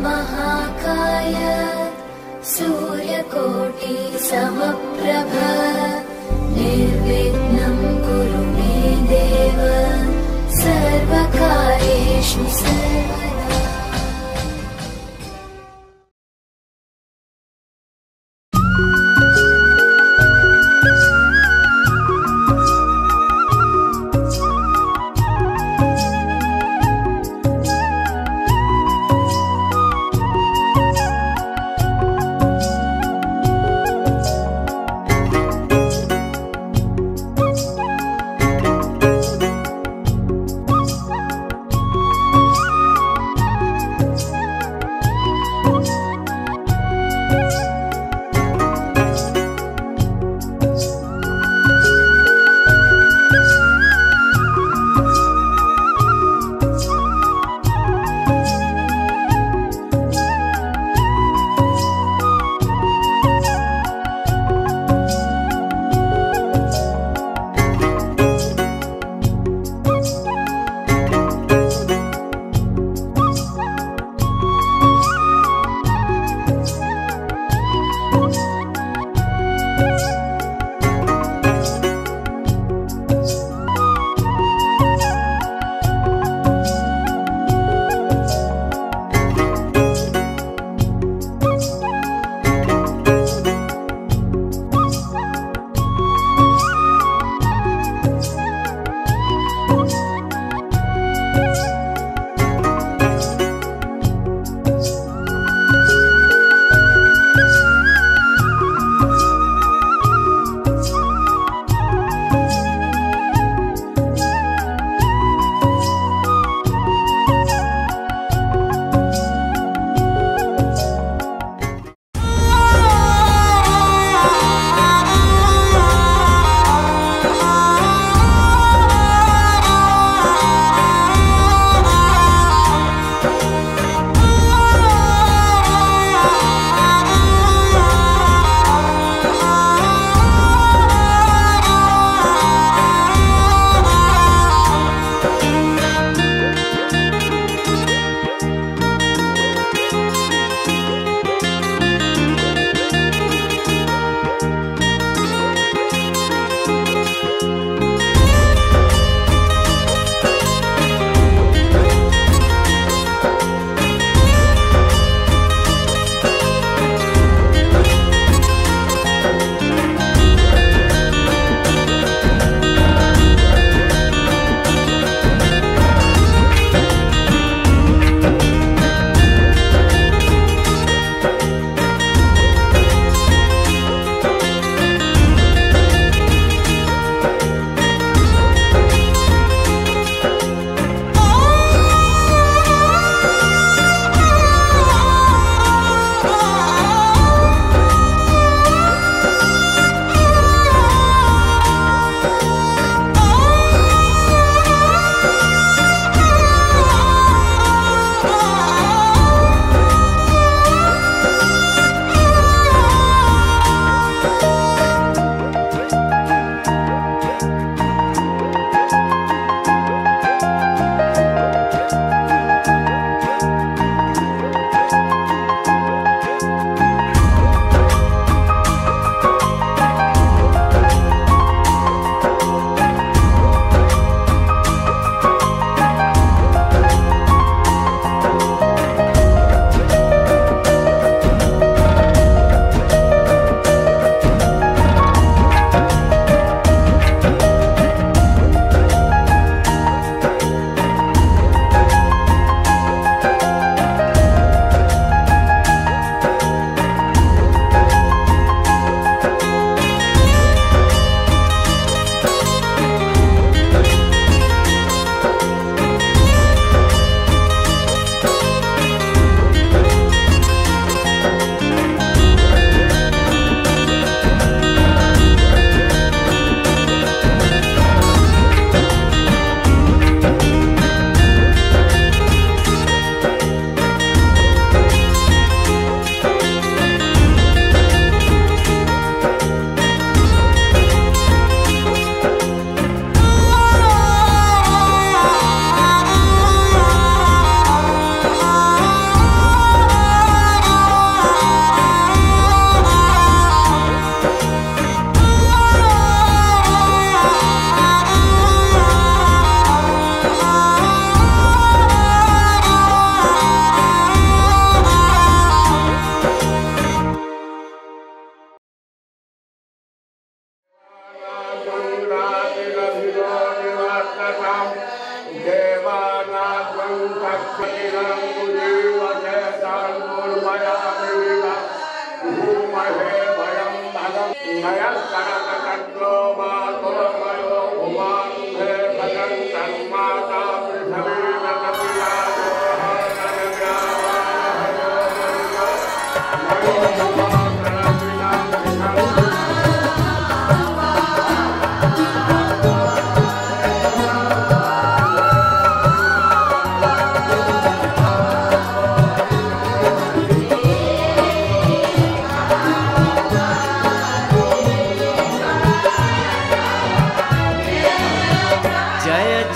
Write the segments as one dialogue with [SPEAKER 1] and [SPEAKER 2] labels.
[SPEAKER 1] महाकाय सूर्यकोटि समप्रभ निर्विघ्नं कुरु मे देव सर्वकार्येषु सर्वदा।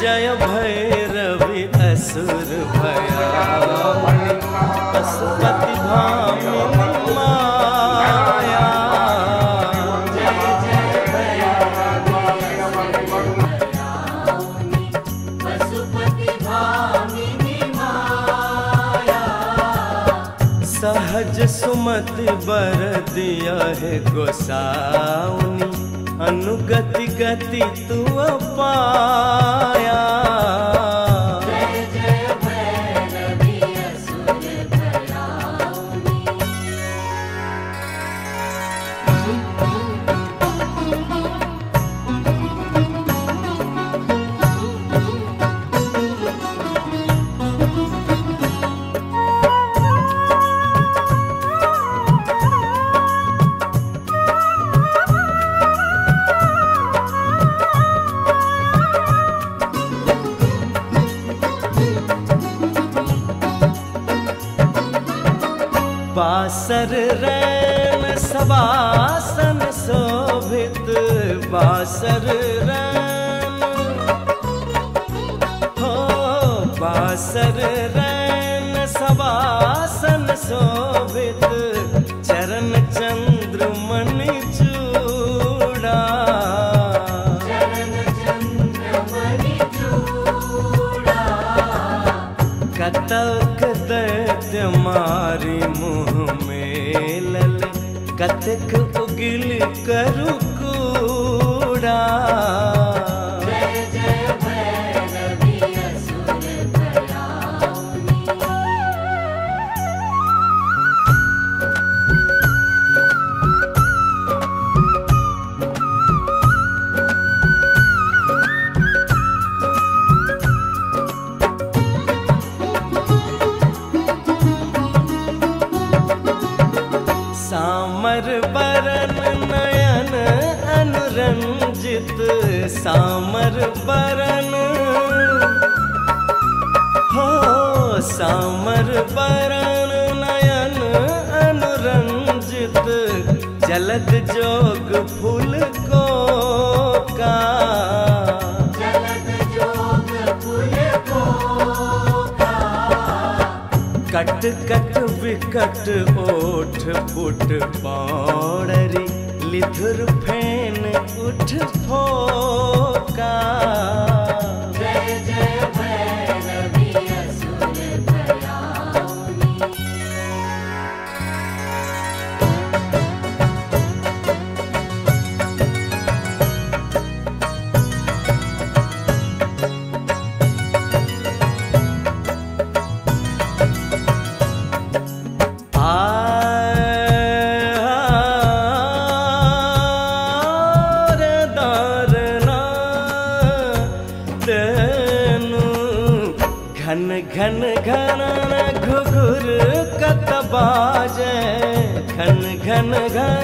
[SPEAKER 2] जय भैरवी असुर भया पशुपति भामिनी माया। सहज सुमति बर दिया है गोसाउनी, अनुगति गति तू पाया।
[SPEAKER 1] जय जय भैरवी असुर भयाउनी।
[SPEAKER 2] बासर रैन सवासन शोभित, बासर रैन हो बासर रैन सवासन शोभित, चरण चंद्र मणि चूड़ा।
[SPEAKER 1] चरण चंद्र मणि चूड़ा।
[SPEAKER 2] कतक दैत्य मारी मुँह में लल, कतक उगिल करु कूड़ा।
[SPEAKER 1] जय जय भैरवी असुर भयाउनी।
[SPEAKER 2] सामर बरन नयन अनुरंजित, सामर बरन हो सामर बरन नयन अनुरंजित, जलद जोग फूल को का।
[SPEAKER 1] जलद जोग फूल को का।
[SPEAKER 2] कट कट विकट ओठ पुट पौड़री, लिधुर फेन उठ फोका।
[SPEAKER 1] जय जय भैरवी असुर भयाउनी।
[SPEAKER 2] घन घन घन घुघुर कत बाजे, घन घन घन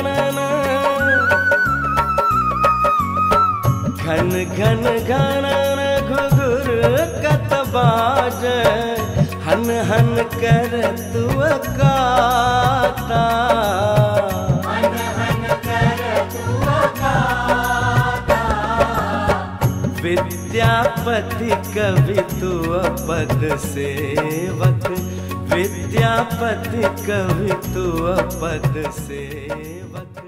[SPEAKER 2] घन घन घन घुघुर कत बाजे, हन हन कर तू गाता।
[SPEAKER 1] हन हन कर तू गाता।
[SPEAKER 2] विद्यापति कवि तू पद सेवक, विद्यापति कवि तू पद सेवक।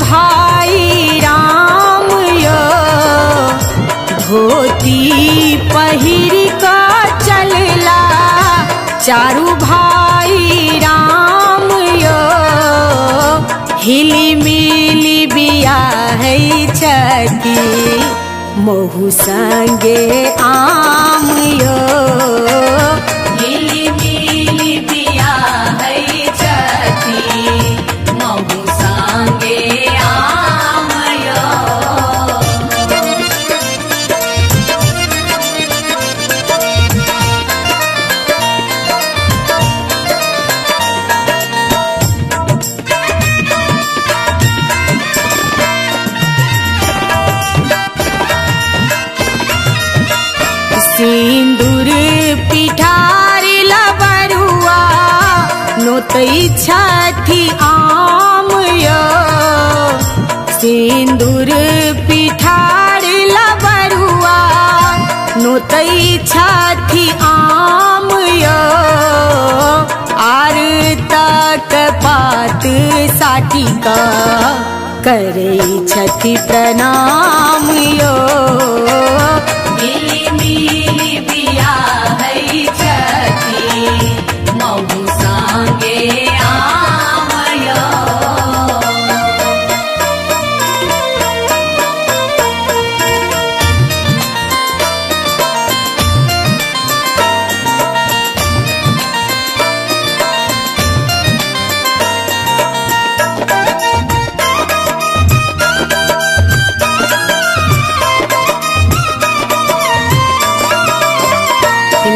[SPEAKER 3] भाई राम यो धोती पहिर का चलला। चारू भाई राम यो हिली मिली बियाह छथि महु संगे आम यो। हिली मिली बियाह छथि महु संगे आम यो। सिंदूर पिठार लबरुआ नोतई छथि आम यो। सिंदूर पिठार लबरुआ नोतई छथि आम यो। आर तक पात साटी का करे छथि प्रणाम यो। मिली मिली बियाह छथि महु संगे आम यो।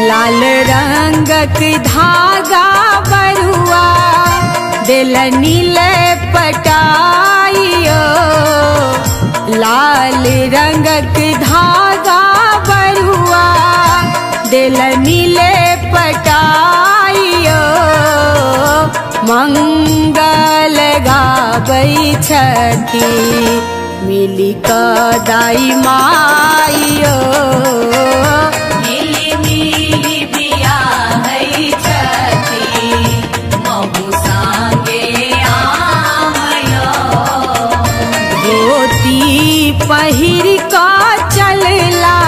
[SPEAKER 3] लाल रंगक धागा बरुआ दिल नील पटाइयो। लाल रंगक धागा बरुआ दिल नील पटाइयो। मंगल गाबै छथि मिली कऽ दाई माइयो। पहिर का चलला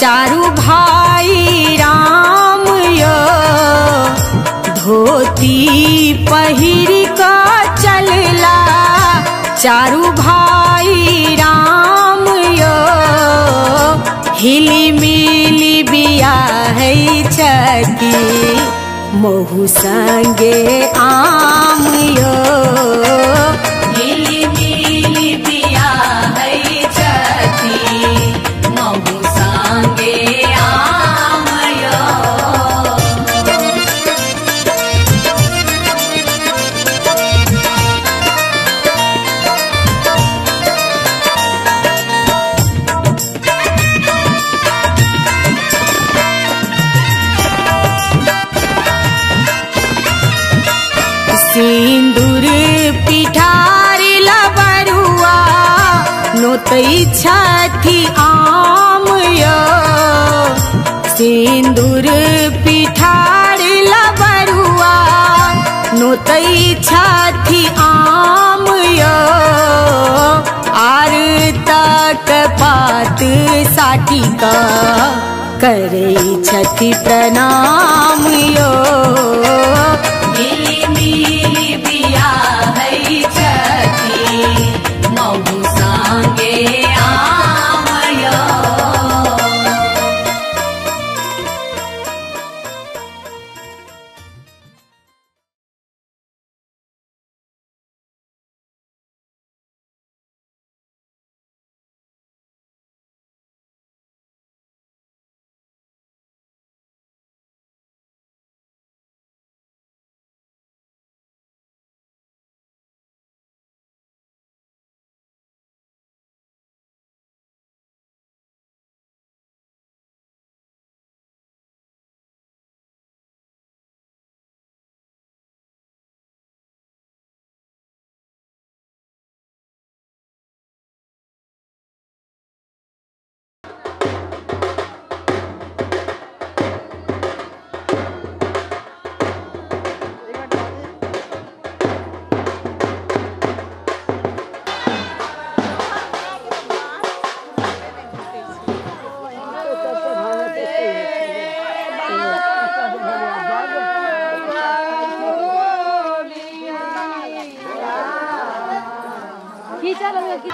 [SPEAKER 3] चारू भाई राम यो। धोती पहिर का चलला चारू भाई राम यो। हिली मिली बियाह छथि महु संगे आम यो। हिली मिली बियाह छथि महु संगे आम यो। सिंदूर पिठार लबरुआ नोतई छथि आम यो। सिंदूर पिठार लबरुआ नोतई छथि आम यो। आर तक पात साटी का करे छथि प्रणाम यो। मिली मिली बियाह छथि महु संगे
[SPEAKER 4] खींचा लगा कि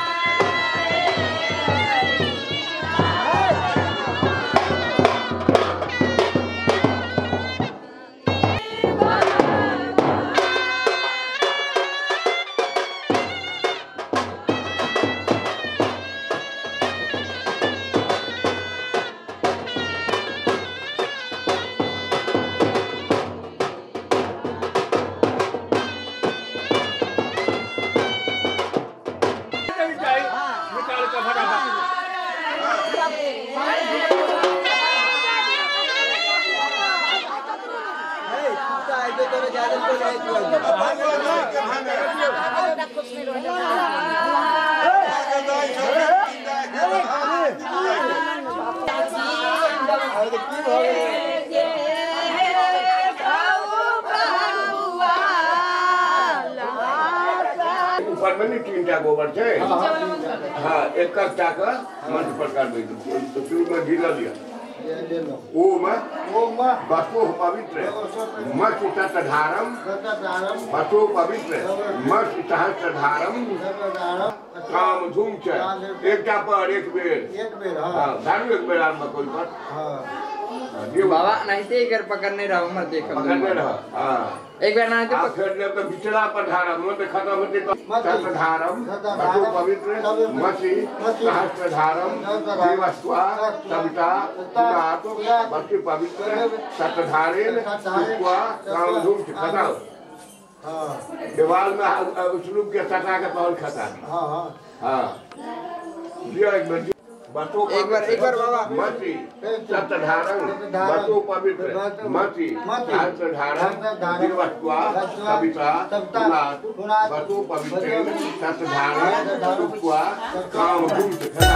[SPEAKER 5] ऊपर में नहीं 3टा गोबर थे हाँ एक कर मंच पर कर दे तो शुरू में ढीला दिया ओम बसो पवित्र मत तटधारम बसो पवित्र मत सहस्रधारम काम धूम च एकटा पर एक बेर हाँ धारू एक बेर आम कोई पर
[SPEAKER 6] बाबा नहीं तो एक पकड़ने रहो मत देखो
[SPEAKER 5] पकड़ने रहो हाँ
[SPEAKER 6] एक बार ना तो
[SPEAKER 5] फिर जब तो बिचड़ा पर धारम वो तो खत्म होते तो तटधारम बसो पवित्र मसी सहस्रधारम जीवस्वा सविता पुनात बसो पवित्र तटधारेन सुक्वा कामधूम खता दीवार में उसलूब के सटा के पहल खता हाँ
[SPEAKER 6] एक बार बाबा
[SPEAKER 5] मसी तटधारम बसो पवित्र मसी सहस्रधारम जीवस्वा सविता पुनात बसो पवित्र तटधारेन सुक्वा कामधूम खता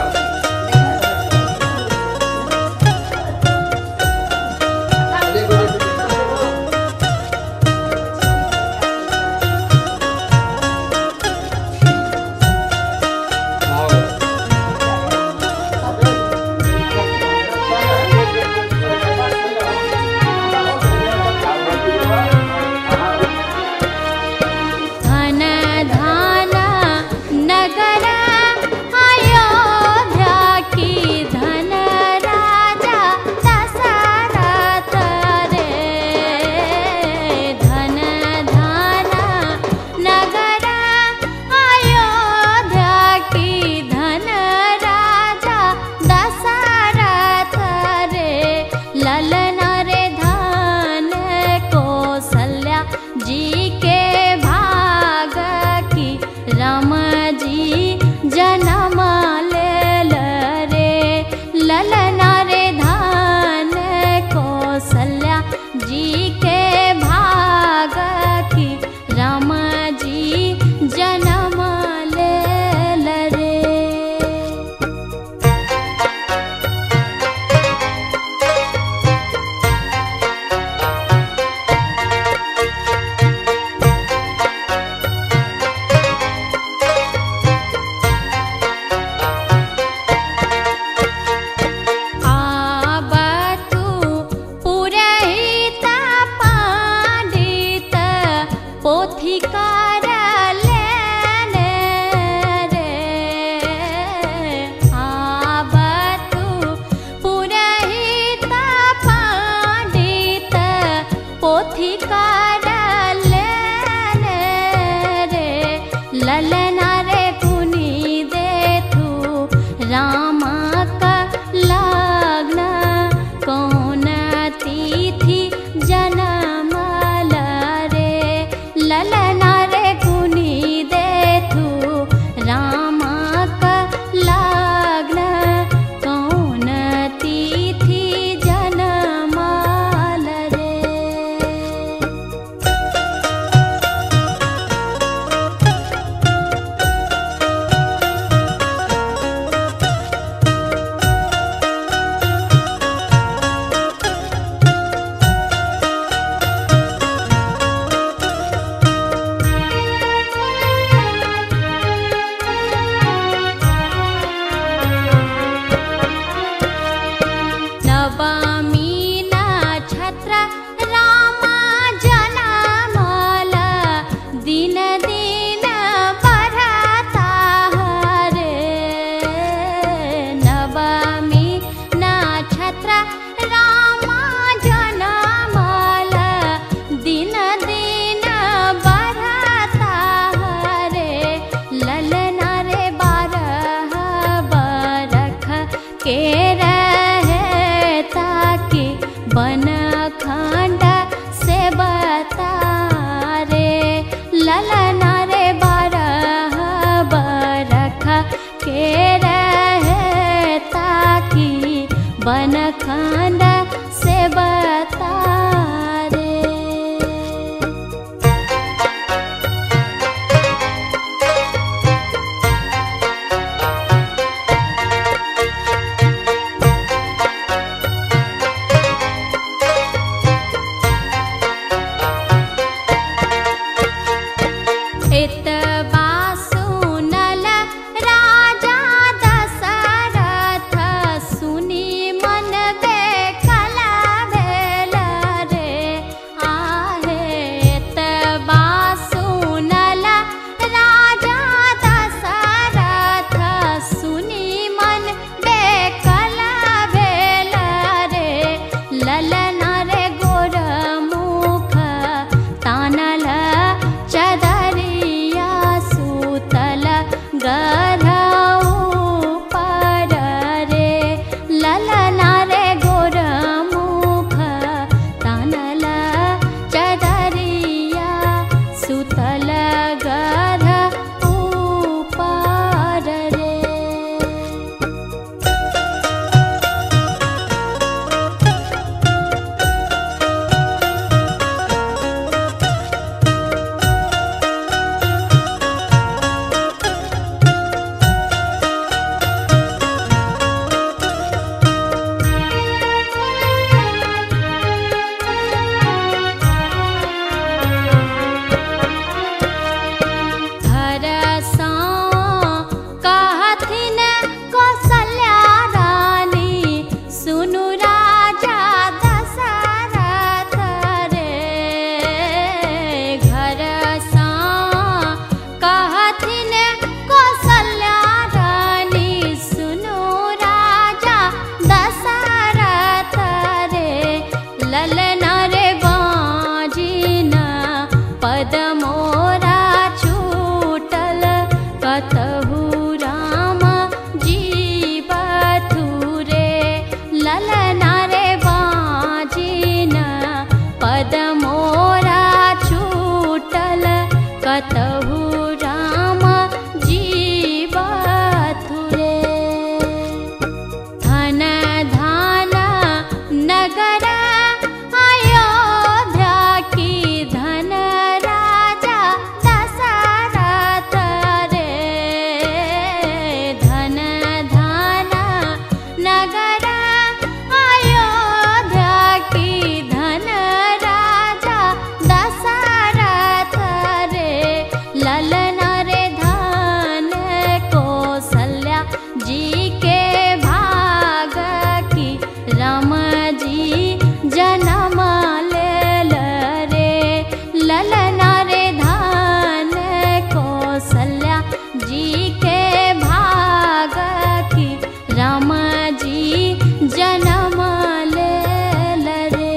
[SPEAKER 4] धन धाना नगर अयोध्या खंड से बता रे। इत बासुनल राजा दशरथ सुनी मन बेकला भेल रे। आहे इत बासुनल राजा दशरथ सुनी मन बेकला भेल रे। ललन रे गोर मुख तानल चदरिया सूतल गरऊ पर रे। ललन रे गोर मुख तानल चदरिया सूतल गरऊ पर रे। हरसा कहथिन कौशल्या रानी सुनु राजा दशरथ रे। घरसा कहथिन कौशल्या रानी सुनु राजा दशरथ रे। ललन रे बाजिन पद मोरा छूटल कतहु राम जीवथु रे। ललन रे बाजिन पद मोरा छूटल कतहु राम जीवथु रे। धन धान नगर अयोध्या की धन राजा दशरथ रे। धन धान नगर अयोध्या की धन राजा दशरथ रे। ललन रे धन कौशल्या जी के भाग की राम जी जन्म लेल रे। ललन रे धन कौशल्या जी के भाग की राम जी जन्म लेल रे।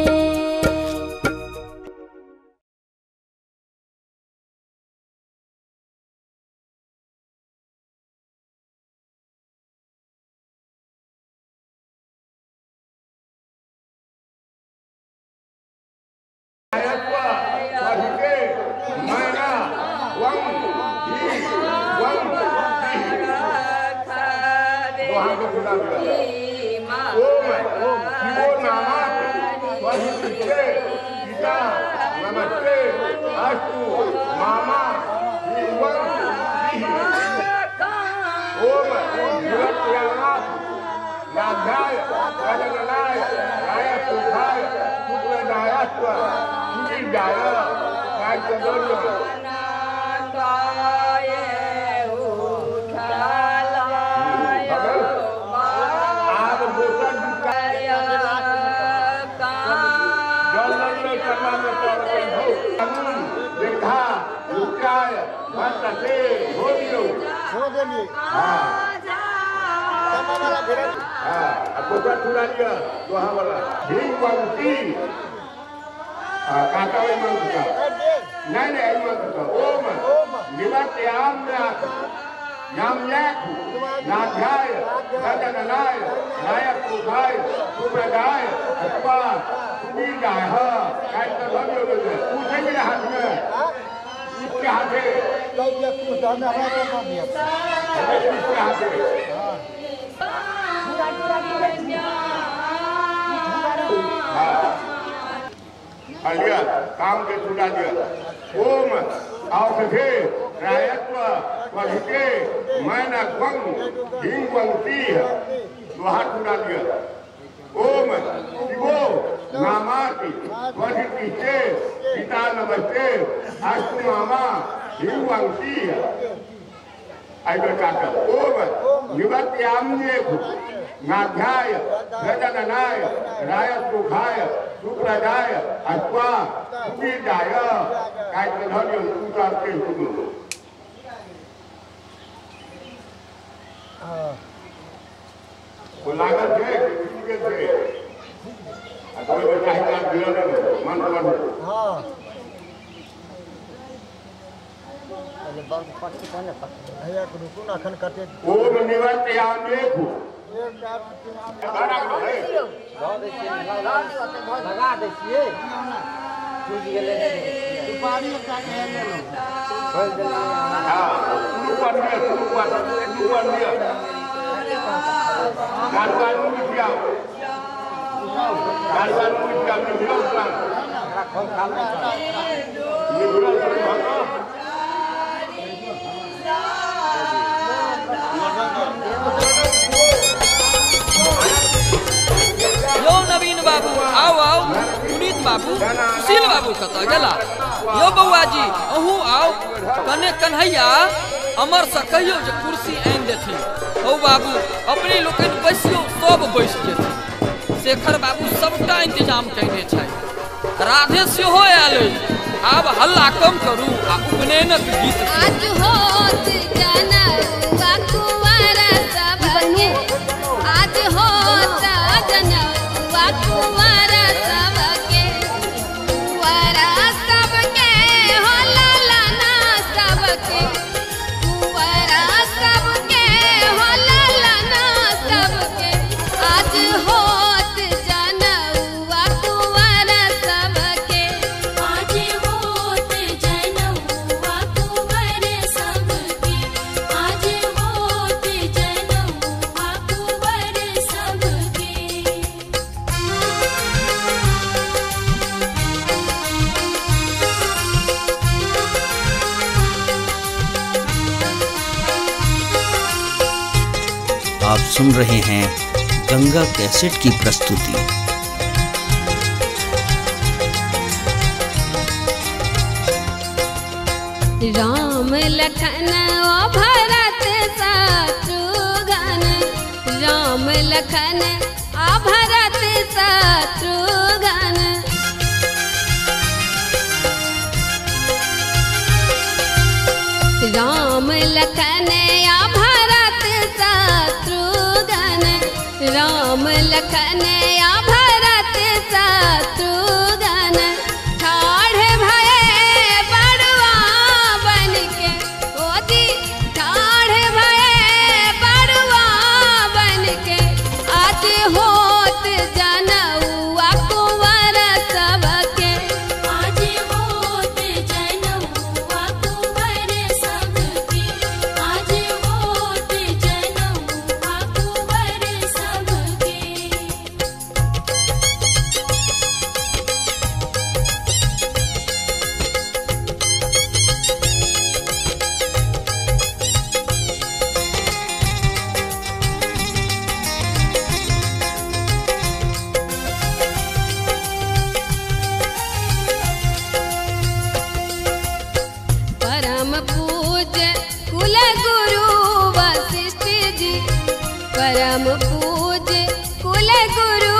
[SPEAKER 1] पूरा
[SPEAKER 5] लिया काम के छुटा दिया। ओम औषधे रायत्व वधिके मैना ग्वंग हिंग ग्वंगती तो हाथ छुटा दिया। ओम शिवो नामाति वधिकी चे पिता नमस्ते अस्तु मामा हिंग ग्वंगती काका। ओम निवत्याम्ये नाध्याय रजननाय रायसुखाय सुप्रदाय अश्वा सुबीजाय काय धर्य उतारते सुनो। वो लागत है किसी के कोई बच्चा ही काम दिया नहीं मन पर। हाँ ओम निवत्याम्ये
[SPEAKER 1] लगा देखिए
[SPEAKER 7] यो नवीन बाबू आओ आओ। पुनीत बाबू सुशील बाबू कत गेला। यो बउआ जी अहू आओ। कने कन्हैया अमर से कहियो जे कुर्सी आनि देथिन। ओ बाबू अपने लोकनि बैसियो सब बैस जेथिन। शेखर बाबू सबटा इंतजाम कयने छै। राधे सेहो आयल अछि। आब हल्ला कम करू आ उपनयनक गीत
[SPEAKER 4] आज होत जनौआ कुंवर सबके। आज होत जनौआ कुंवर सबके। कुंवर सबके हो ललना सबके। कुंवर सबके हो ललना सबके। आज होत जनौआ कुंवर सबके। आज होत जनौआ कुंवर सबके। आज होत जनौआ कुंवर सबके।
[SPEAKER 8] आप सुन रहे हैं गंगा कैसेट की प्रस्तुति।
[SPEAKER 4] राम लखन ओ भरत शत्रुघ्न। राम लखन आ भरत शत्रुघ्न। राम लखन आ भरत शत्रुघ्न। राम लखन आ भरत शत्रुघ्न। ठाढ़ भये बड़ुआ बनके। ओ जी ठाढ़ भये बड़ुआ बनके। आज होत जनौआ कुंवर सबके। आज होत जनौआ कुंवर सबके। आज होत जनौआ कुंवर सबके। परम पूज्य कुल गुरु वशिष्ठ जी। परम पूज्य कुल गुरु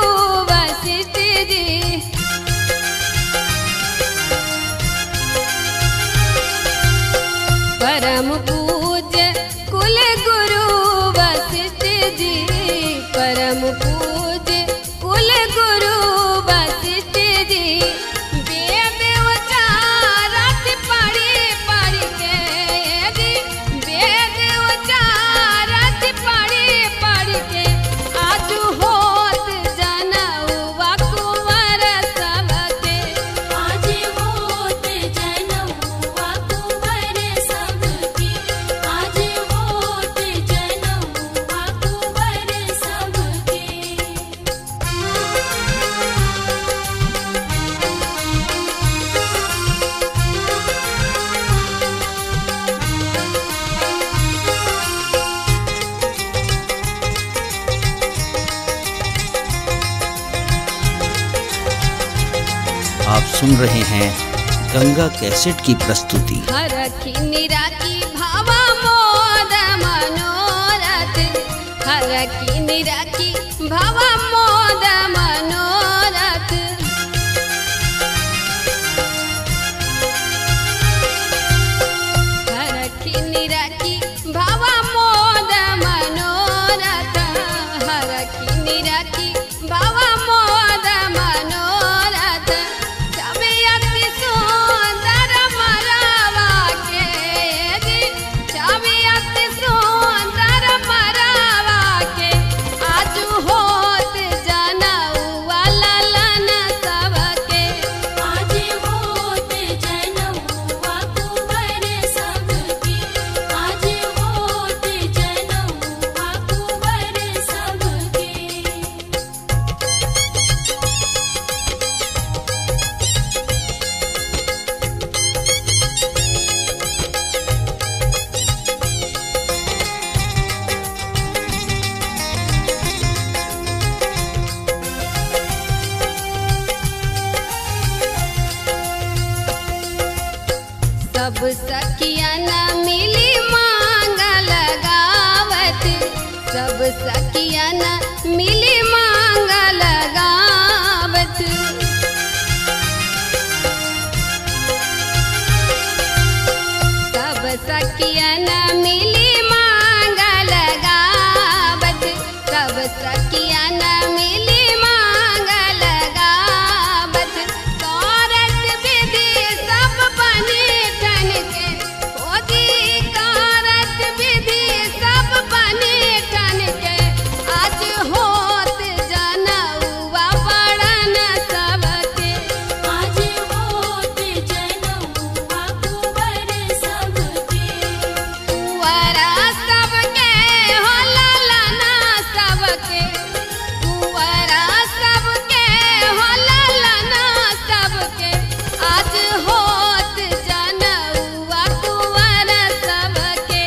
[SPEAKER 4] वशिष्ठ जी। परम पूज्य कुल गुरु वशिष्ठ जी। परम पूज्य कुल गुरु वशिष्ठ जी। वेद उचारत पढ़ी पढ़ के। जी वेद उचारत पढ़ी पढ़ के। आज होत जनौआ कुंवर सबके। आज होत जनौआ कुंवर सबके। आज होत जनौआ कुंवर
[SPEAKER 8] सुन रहे हैं गंगा कैसेट की प्रस्तुति।
[SPEAKER 4] हरखी निराकी भावा मोद मनोरथ, हरखी निराकी भावा मोद मनोरथ। हरखी निराकी भावा मोद मनोरथ, हरखी निराकी भावा मोद मनोरथ। छवि अति सुंदर मरवा के जी, छवि अति सुंदर मरवा के। आजू होत जनउआ ललन सबके, आज होत जनउआ कुंवर सबके, आज होत जनउआ कुंवर सबके। सब सखिया न मिली मांगल गावत, सब सखिया न मिली मांगल गावत। सब सखिया न मिली मांगल गावत, सब सखिया न मिली मांगल गावत। कारत विधि सब बने ठन के, ओदी कारत विधि सब बने ठन के। आज होत जनउआ बड़न सबके, आज होत जनउआ कुंवर सबके। कुंवरा सबके हो ललना सबके, कुंवरा सबके हो ललना सबके। आज होत जनउआ कुंवर सबके,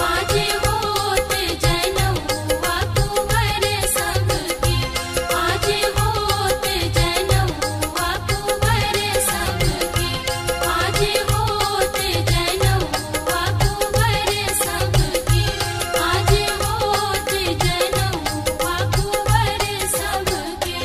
[SPEAKER 4] आज होत जनउआ कुंवर सबके, आज होत जनउआ कुंवर सबके, आज होत जनउआ कुंवर सबके, आज होत जनउआ कुंवर सबके।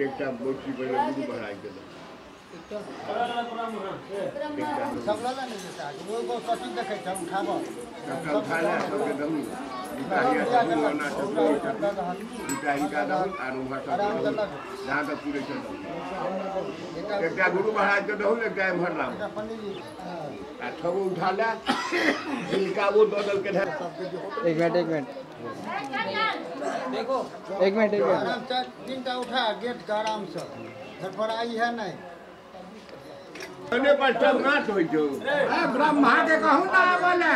[SPEAKER 5] एक बोटी पर गुरु महाराज के गुरु महाराज के दहू एक टाइम भर राम ठगो उठा ले जिनका वो दल के
[SPEAKER 6] एक मिनट
[SPEAKER 1] देखो
[SPEAKER 6] एक मिनट
[SPEAKER 1] तीनटा उठा गेट का आराम से धरफड़ाई है नहीं
[SPEAKER 5] पर सब नाच हो जो
[SPEAKER 1] ब्रह्मा के कहूँ ना बोले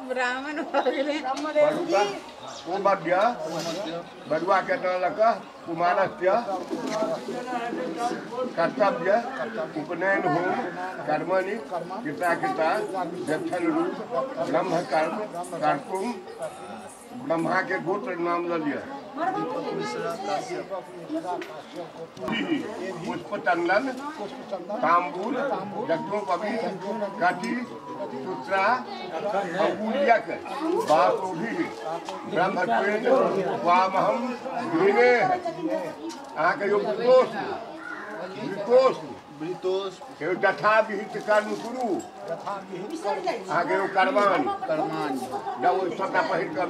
[SPEAKER 3] ब्राह्मण हो गए
[SPEAKER 5] बरुआ के कुमारस्य कर्तव्य उपनयन होम कर्मणि कृता दक्षिण रूप ब्रह्म कर्म कर्तुम ब्रह्मा के गोत्र नाम ल लिया पुष्प चंदन तांबूल यज्ञोपवी काटी सूत्रा अंगुलियक बासोभी ब्रह्मत्वेन वामहम भिने आके यो ब्रितोष केव जथा विहित कर्म कुरु आगे यो कर्माणि जब वो सबका पहिर कर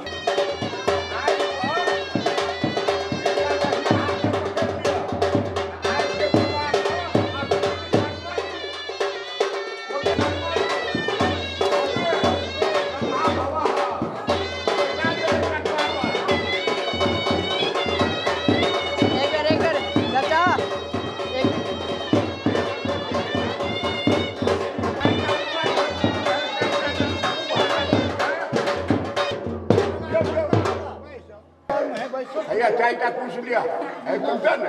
[SPEAKER 5] लिया चाय का कुछ लिया कुंटन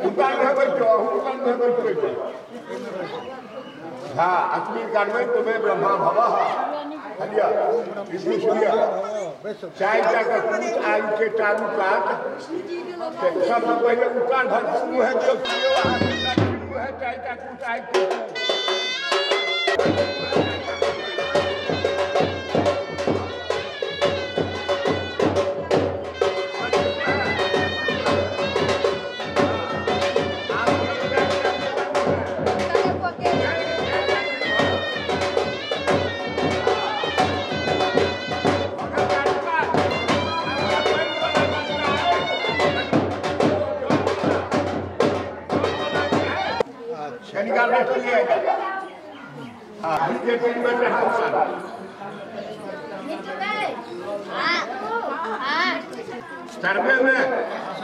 [SPEAKER 5] दुकान में बैठो दुकान में बैठो हाँ अस्मिन कारणेन तुम्हें ब्रह्मा भवः हलिया विष्णु सूर्य चाय का कुछ आयु के चालू काट सब पहले उतार भर शुरू है जो शुरू है चाय का कुछ आयु सर्वे में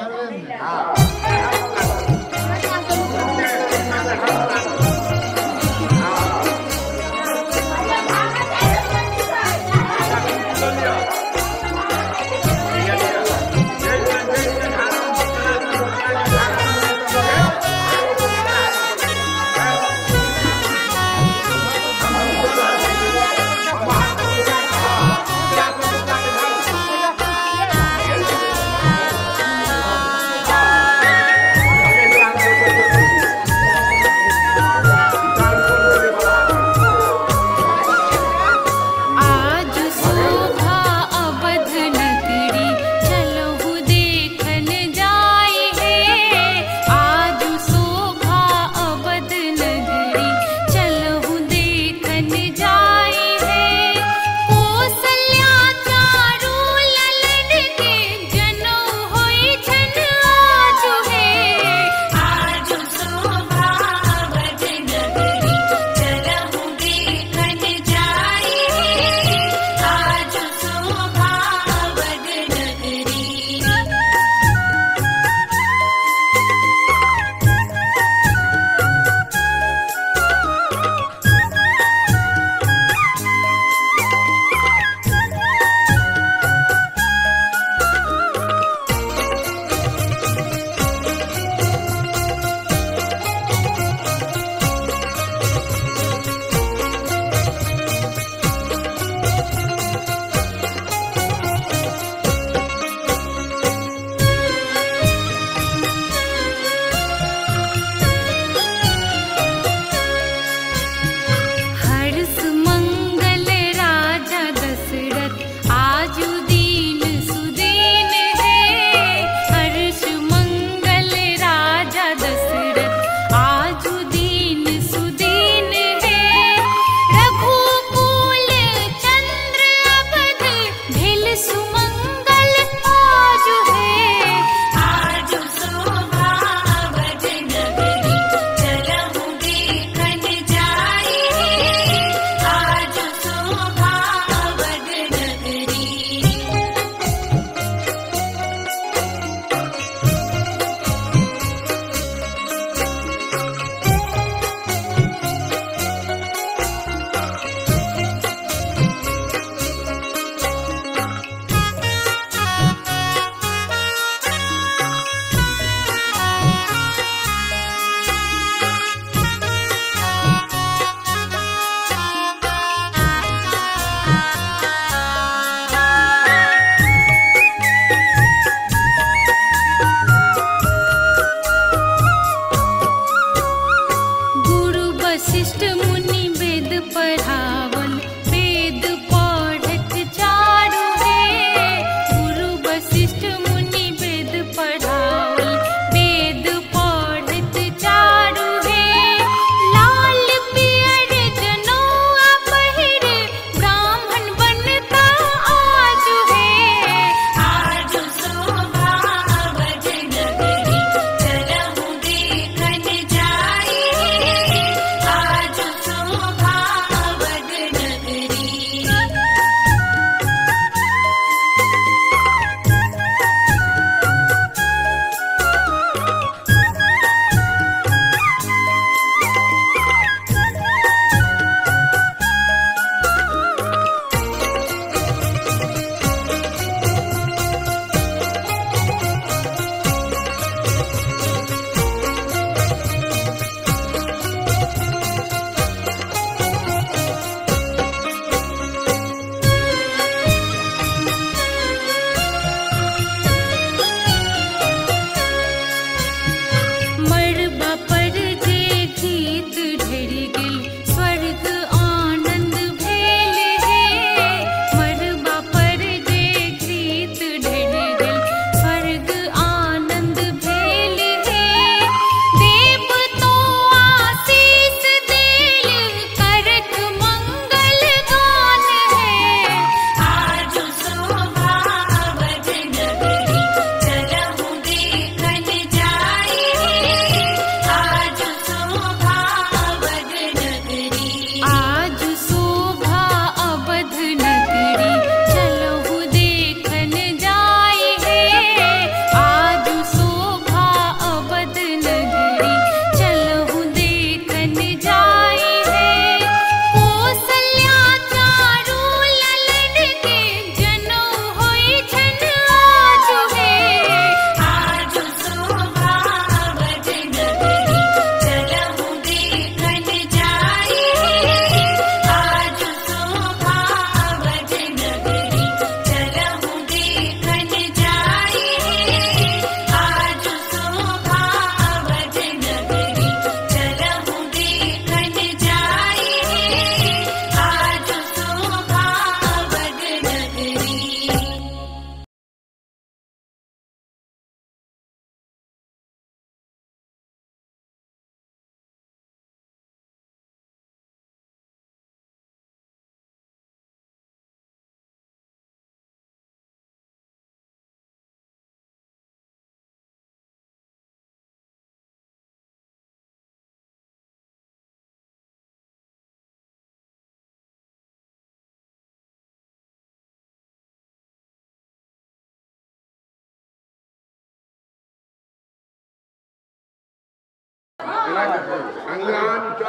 [SPEAKER 5] अंगान च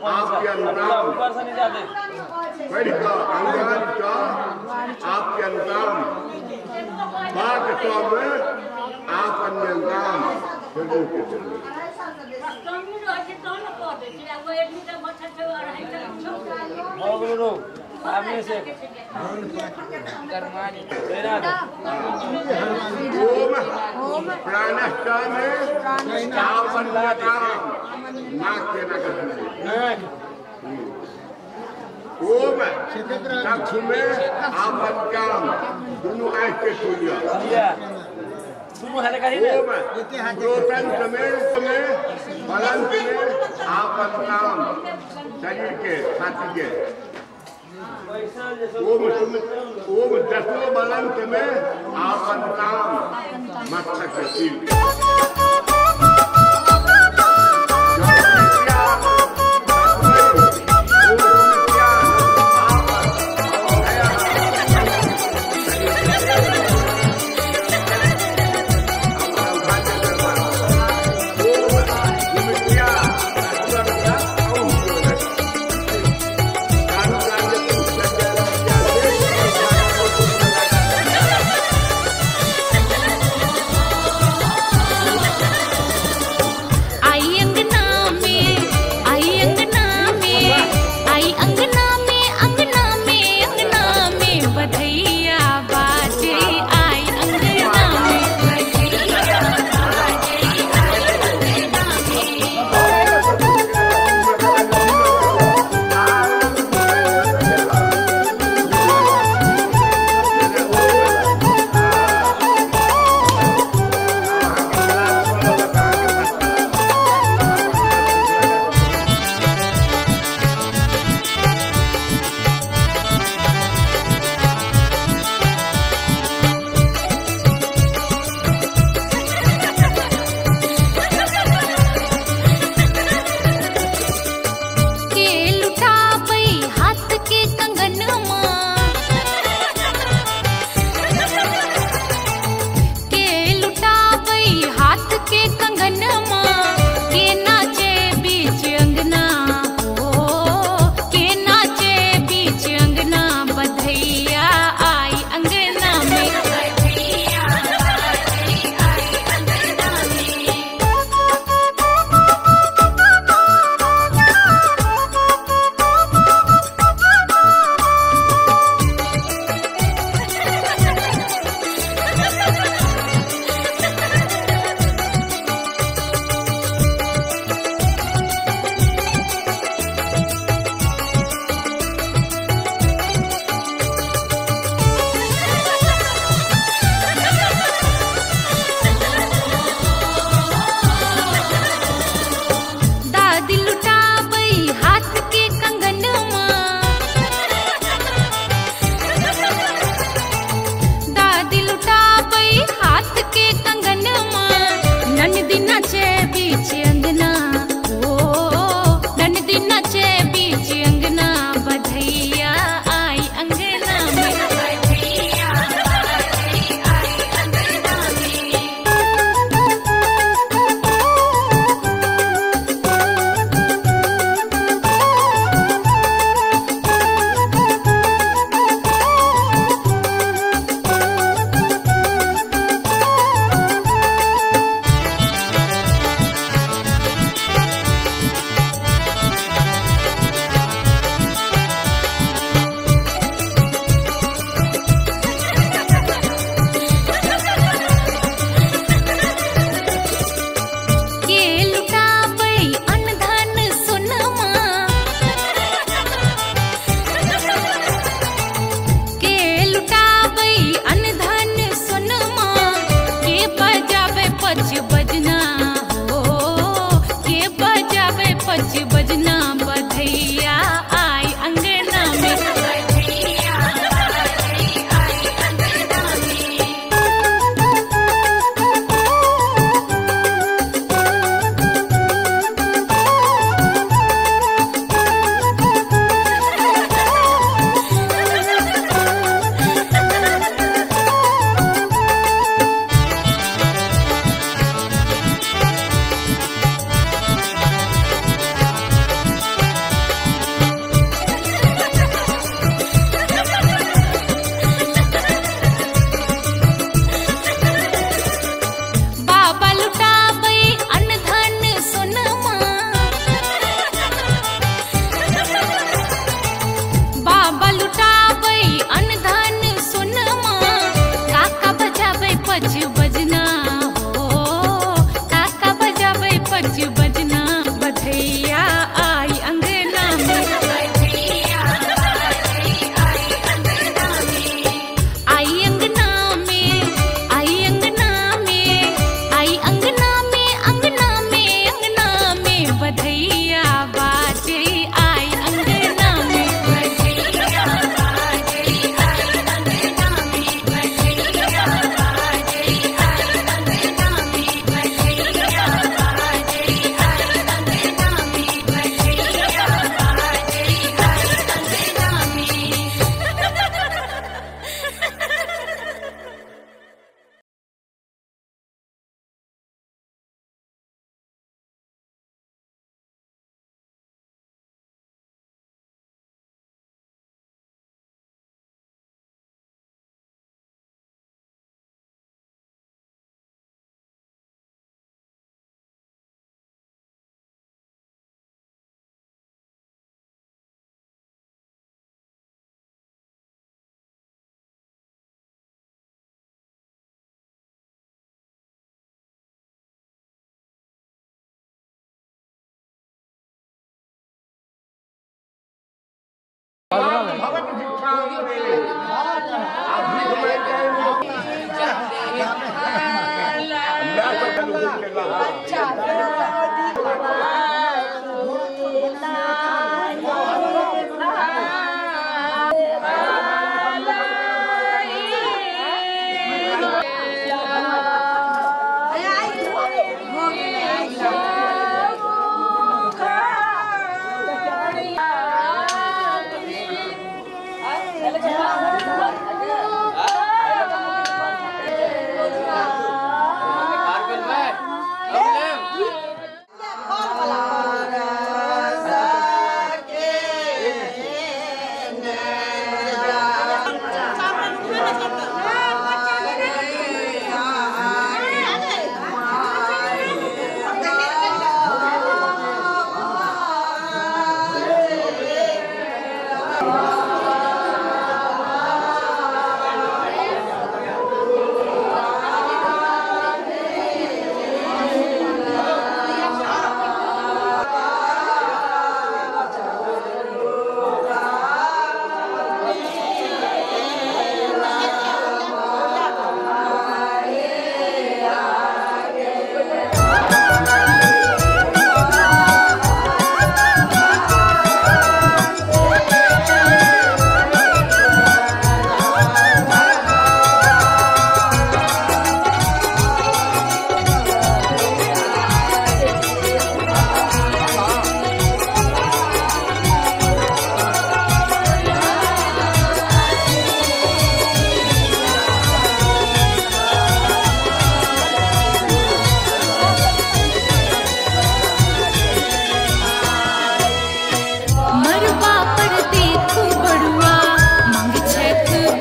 [SPEAKER 5] आप्यंतम पढ़ का अंगान च आप्यंतम बात तो में आपन्यंतम ओम प्राणस्थ में आपन्यंतम नाक के नाक ओम चक्षु में आपत्याम दोनों आँख के छुइया ओम रोतंत्र में बलंत में आपत्याम शरीर के छाती के ओम दसों बलंत में आपत्याम मस्तक के सिर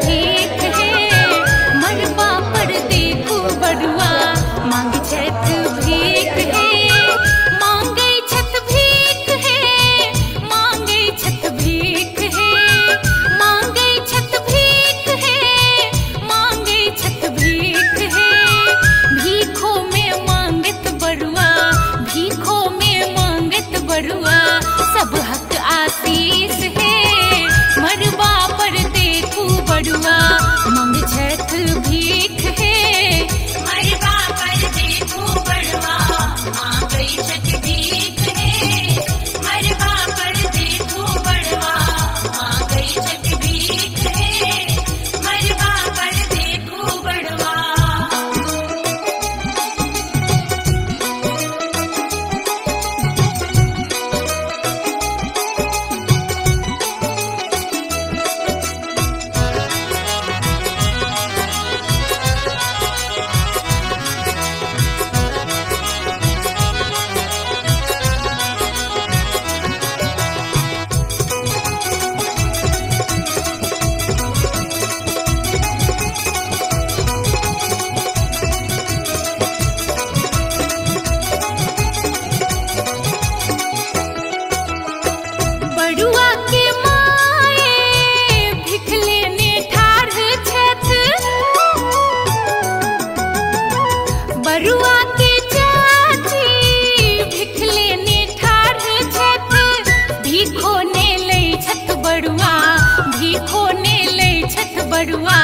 [SPEAKER 3] भीख है मरबा पर देखो बड़ुआ मांग छत भीख है मांगे छत भीख है मांगे छत भीख है मांगे छत भीख है मांगे छत भीख है भीखों में मांगत बड़ुआ भीखों में मांगत बड़ुआ सब हक आशीष है मरबा पर देखो बड़ुआ मांग छत भीख है मरबा पर देखो बड़ुआ मांग छत भीख है मरबा पर देखो बड़ुआ मांग छत भीख है मरबा पर देखो बड़ुआ। बड़ुआ के माए भिख लेने ठाढ़ छथ बड़ुआ के चाची भिख लेने ठाढ़ छथ भीखो ने ले छथ बड़ुआ भीखो ने ले छथ बड़ुआ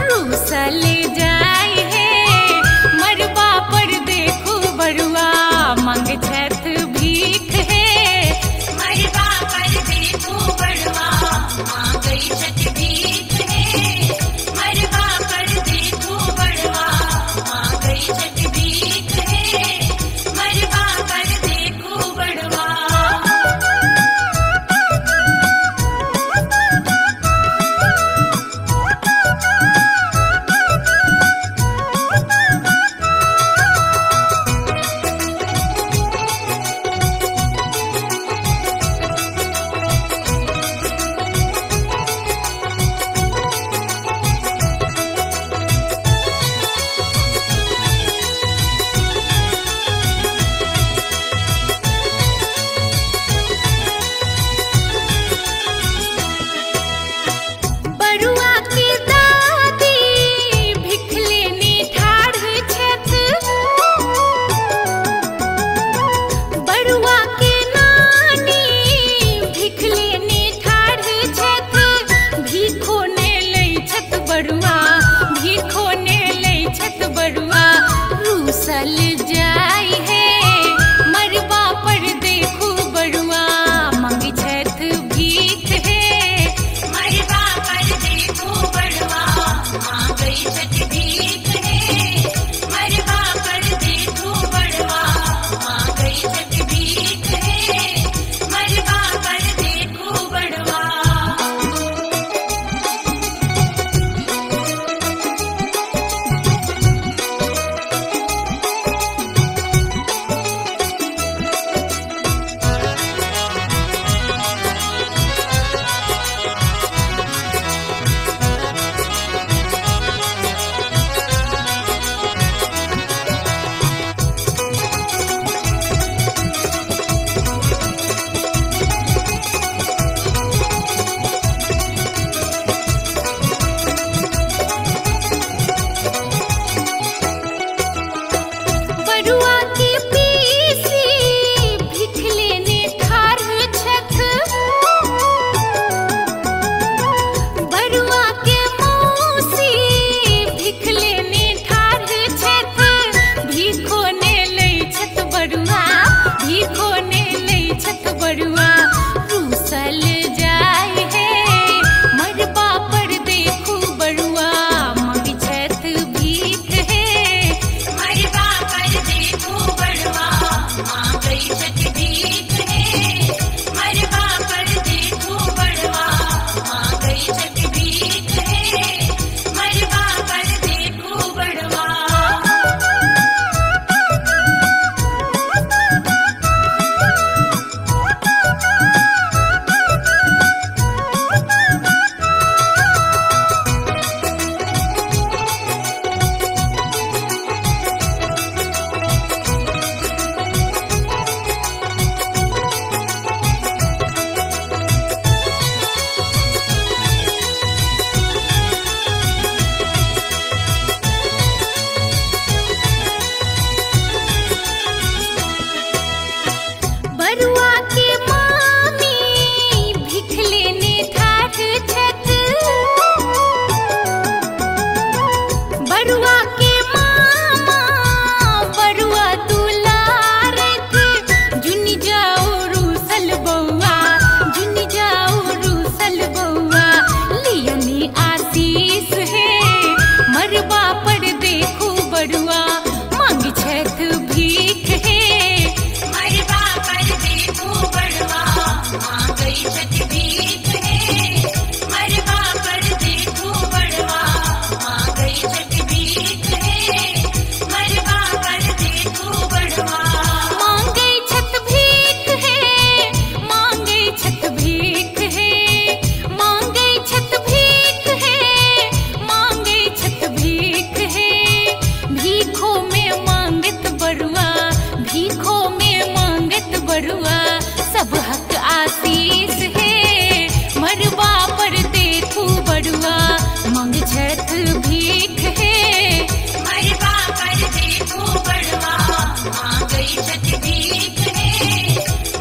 [SPEAKER 3] रूसल जाए है मरबा पर देखो बड़ुआ मांग छथ भीख है मरबा पर देखो बड़ुआ मांग छत भीख है मरबा पर देखो बड़ुआ मांग छत भीख है मरबा पर देखो बड़ुआ। मांगत भीख है। मरवा पर देखो बड़वा आ गई छठ भीख है।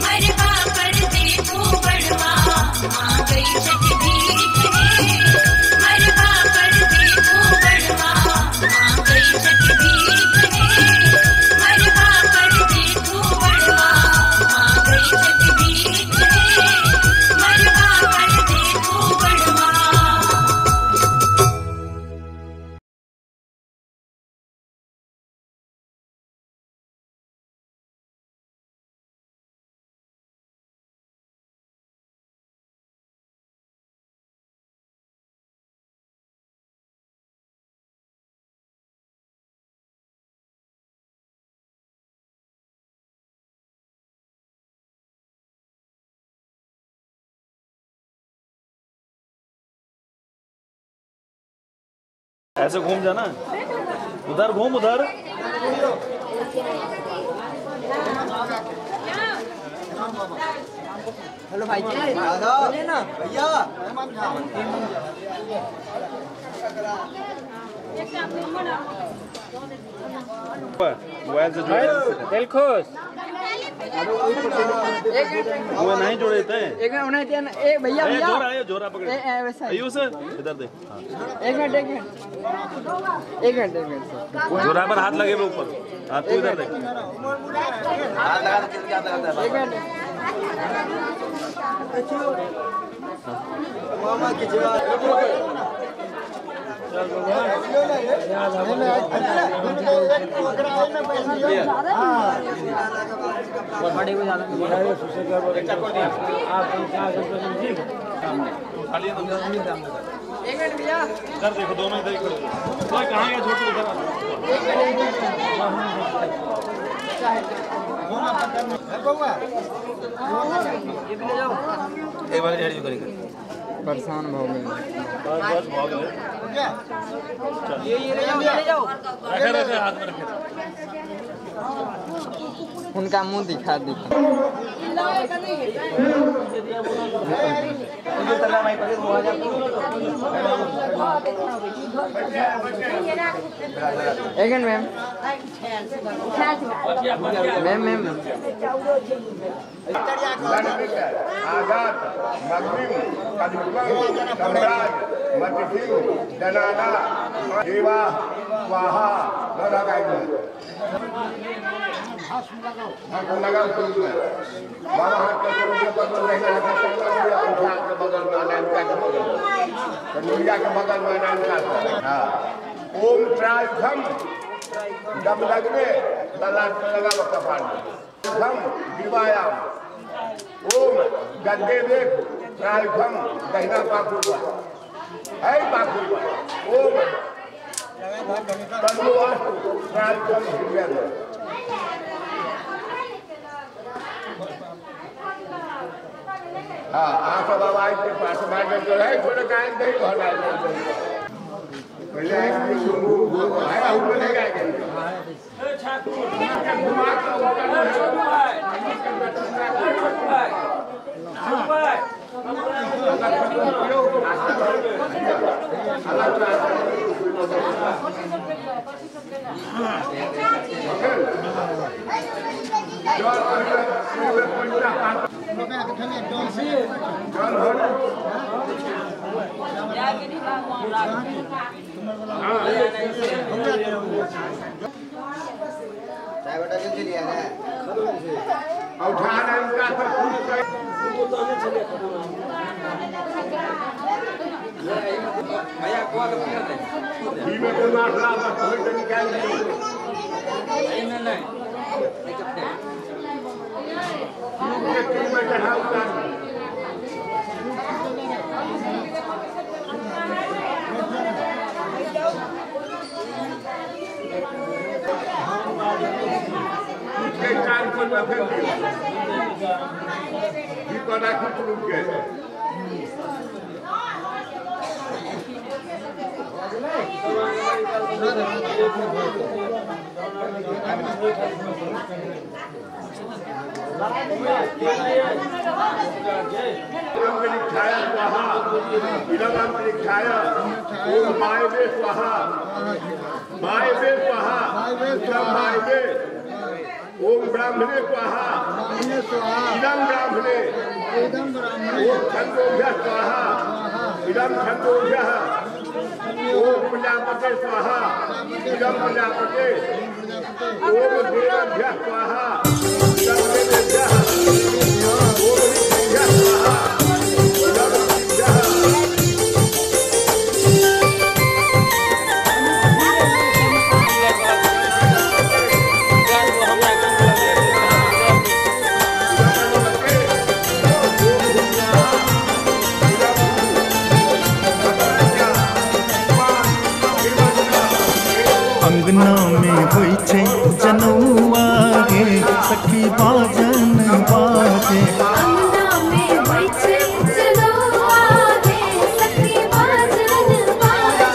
[SPEAKER 3] मरवा पर देखो बड़वा आ गई छठ भीख है। मरवा पर देखो बड़वा आ गई छठ भीख है। मरवा पर देखो बड़वा आ गई छठ भीख है। मरवा पर देखो बड़वा।
[SPEAKER 9] ऐसे घूम जाना, उधर घूम, उधर।
[SPEAKER 6] हेलो भाई ना भैया
[SPEAKER 9] मोबाइल से जोड़े दिल खुश वो नहीं जोड़े थे।
[SPEAKER 6] एक मिनट एक भैया भैया
[SPEAKER 9] जोरा है, जोरा पकड़
[SPEAKER 6] वैसा
[SPEAKER 9] आयुष इधर देख।
[SPEAKER 6] एक मिनट
[SPEAKER 9] जोरा पर हाथ लगे वो ऊपर। हाथ तू इधर देख।
[SPEAKER 6] हाथ लगा तो किसके हाथ लगाता है? एक मिनट मामा की जवाब
[SPEAKER 9] इधर देखो, दोनों इधर ही खड़े हो। कोई कहाँ गया छोटू? इधर
[SPEAKER 6] एक बार रेडी करेंगे। परेशान भाव में
[SPEAKER 9] बस भाग ले।
[SPEAKER 6] ये ले जाओ
[SPEAKER 9] रखे हाथ में रखे।
[SPEAKER 6] उनका मुंह दिखा एक मैम मैम
[SPEAKER 5] आजाद मगरिब सम्राट मतिथिव जनाना देवा स्वाहा लगा बाबा हाथ के बगल रहना के बगल में अनामिका के बगल में कन्हैया के बगल में अनामिका। ओम त्रायखम जब लगने तलाक लगा कपाल में हम दिवायाम। ओम गद्दे देख त्रायखम दहिना पाकुर है पाकुर। ओम तनुवास्तु त्रायखम हृदय। हाँ आप सब आवाज के पास मार जो है थोड़ा गाय नहीं कहना पहले है ऊपर नहीं गाएंगे। ओम ब्राह्मणे स्वाहा इदं ब्राह्मणे ओम छंदोभ्यः स्वाहा इदं छंदोभ्यः ओम प्रजापते स्वाहा इदं प्रजापते ओम देवेभ्यः स्वाहा इदं देवेभ्यः ओम ऋषिभ्यः स्वाहा इदं ऋषिभ्यः
[SPEAKER 2] अंगना में होई छे जनौआ गे सखी बाजन बाजे
[SPEAKER 3] अंगना में होई छे जनौआ गे सखी बाजन बाजे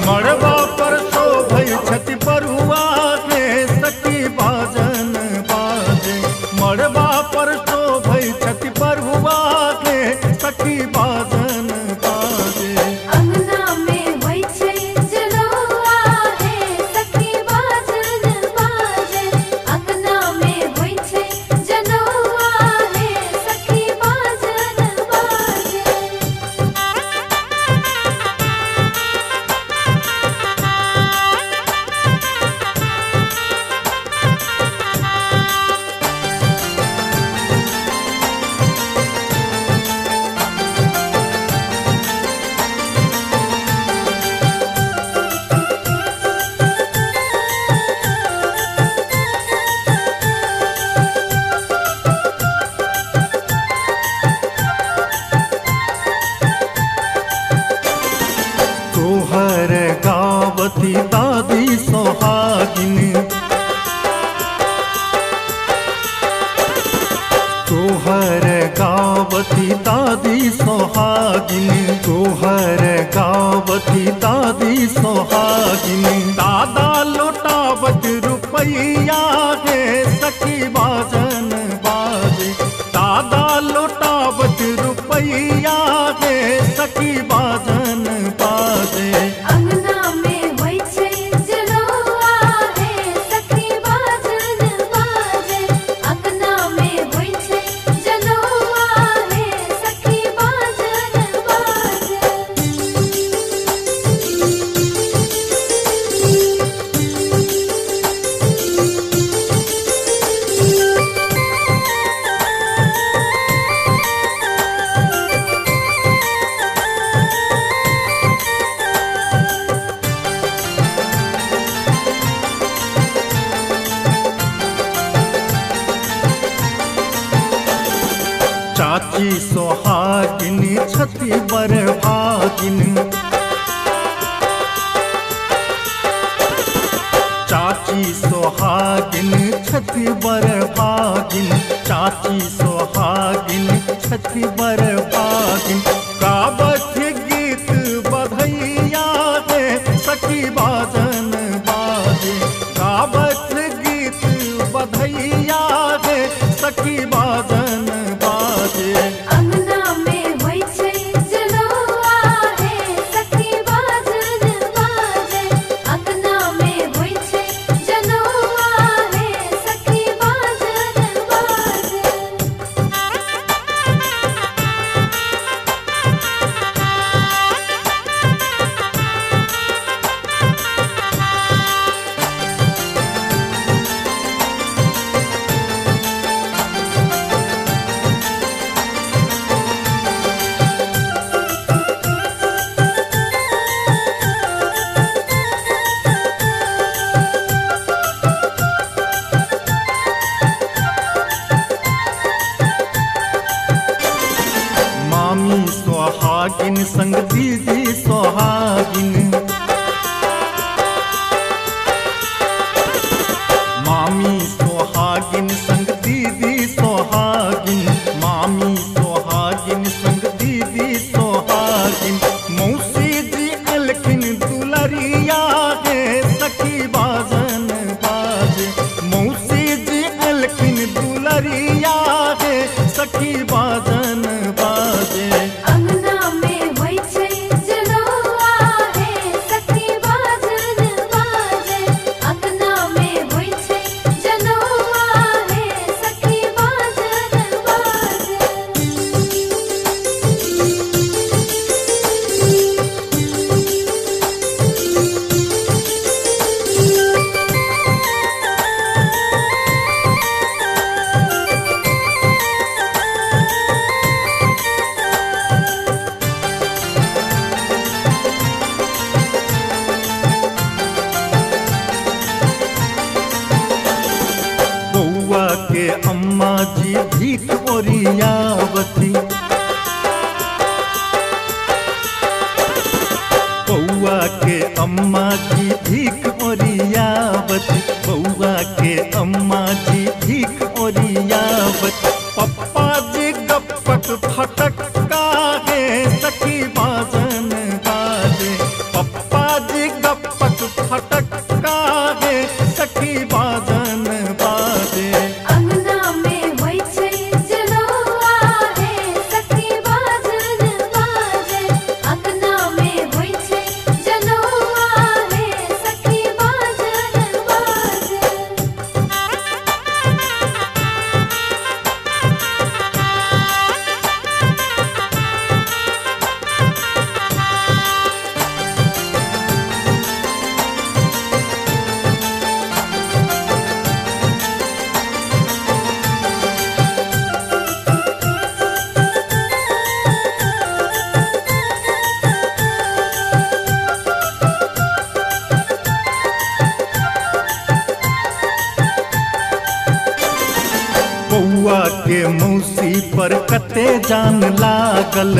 [SPEAKER 2] मड़वा पर शोभई छति बरुआ गे सखी बाजन बाजे मड़वा पर शोभई छति बरुआ गे सखी बाजन बाजे
[SPEAKER 3] अंगना में होई छे जनौआ गे सखी बाजन बाजे अंगना में होई छे जनौआ गे सखी बाजन बाजे
[SPEAKER 2] तोहर गावती दादी सोहागिनी तोहर गावती दादी सोहागिनी तोहर गावती दादी सोहागिनी दादा लौटावत रुपैया गे सखी बाजन बाजे दादा लौटावत रुपैया गे सखी बाजन बाजे
[SPEAKER 3] अंगना में होई छे जनौआ गे सखी बाजन बाजे अंगना में होई छे जनौआ गे सखी बाजन बाजे
[SPEAKER 2] चाची सोहागिनी छति बर भागिनी चाची सोहागिनी छति बर भागिनी चाची सोहागिनी छति बर भागिनी गावत गीत बधैया गे सखी बाजन बाजे गावत गीत बधैया गे सखी बाजन बाजे
[SPEAKER 3] अंगना में होई छे जनौआ गे सखी बाजन बाजे अंगना में होई छे जनौआ गे सखी बाजन बाजे
[SPEAKER 2] अम्मा जी भीख ओरियावत, बउआ के अम्मा जी भीख ओरियावत। पप्पा जी गपक फटक काहे सखी बाजन बाजे, पप्पा जी गपक फटक काहे सखी बाजन बाजे।
[SPEAKER 3] अंगना में होई छै जनौआ हे सखी बाजन बाजे, अंगना में होई छै जनौआ हे सखी बाजन बाजे।
[SPEAKER 2] बउआ के मौसी पर कते जान लागल,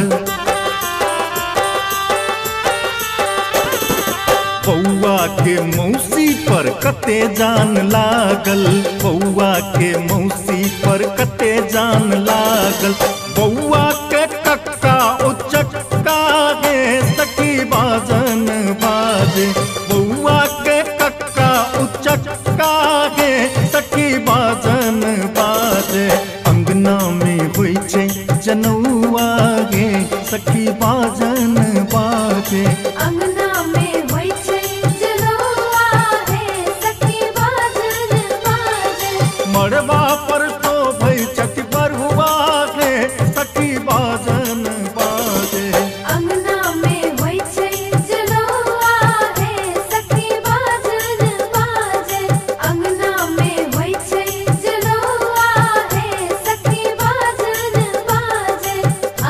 [SPEAKER 2] बउआ के मौसी पर कते जान लागल, बउआ के मौसी पर कते जान लागल। बउआ के कक्का उचक्का गे सखी बाजन बाजे, बउआ के कक्का उचक्का गे सखी बाजन बाजे। अंगना में होई छै जनौआ गे सखी बाजन बाजे।
[SPEAKER 3] अंगना में होई छै जनौआ हे सखी बाजन बाजे।
[SPEAKER 2] मड़वा पर तो भई छठ बरुआ गे सखी बाजन बाजे।
[SPEAKER 3] अंगना में होई छै जनौआ हे सखी बाजन बाजे, अंगना में होई छै जनौआ हे सखी बाजन बाजे,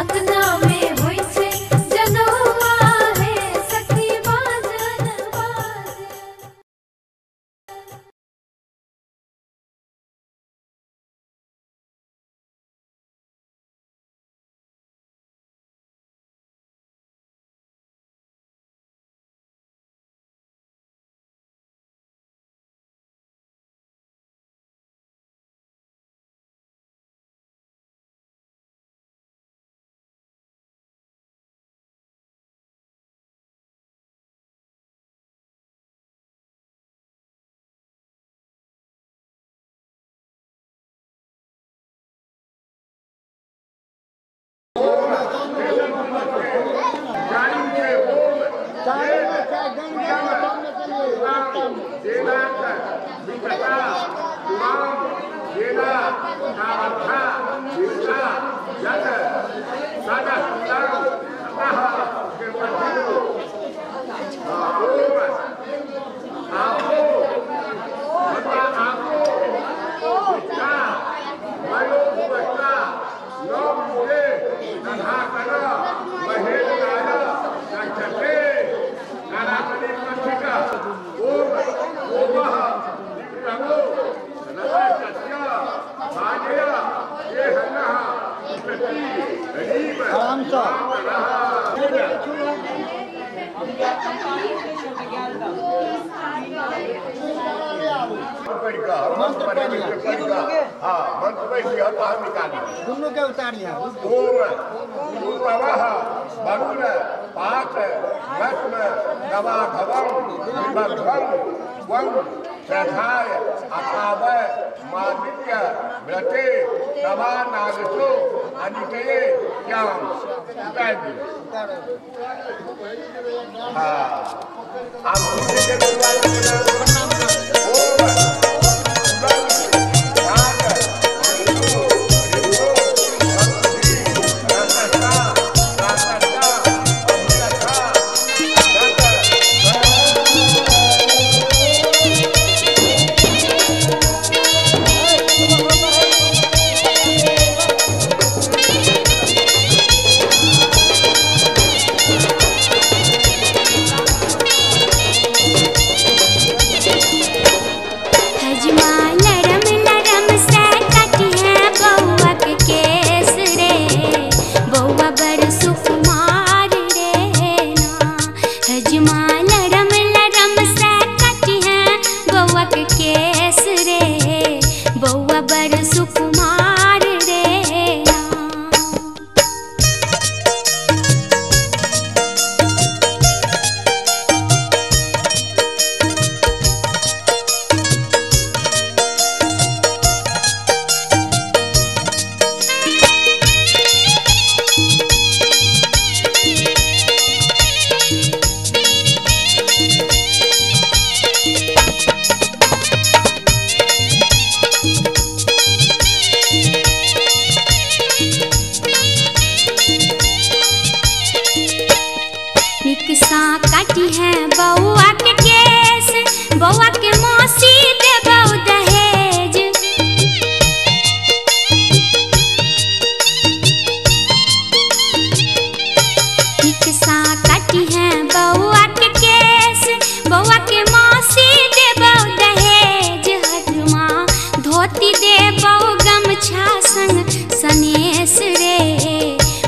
[SPEAKER 3] अंगना में होई छै जनौआ हे सखी बाजन बाजे।
[SPEAKER 1] आराम से दुनू के उतारिए
[SPEAKER 5] वरुण पाठ भस्म गवा घवम विभद्रम वं श्रद्धाय अपावय मादित्य व्रते तवा नागसो अनितये याम उतारिए। हाँ आप
[SPEAKER 3] बउआ के केस बउआ के मौसी देबौ दहेज रिक्शा काटी है बउआ के केस बउआ के मौसी देबौ दहेज हजमा धोती देबौ गमछा संग सनेस रे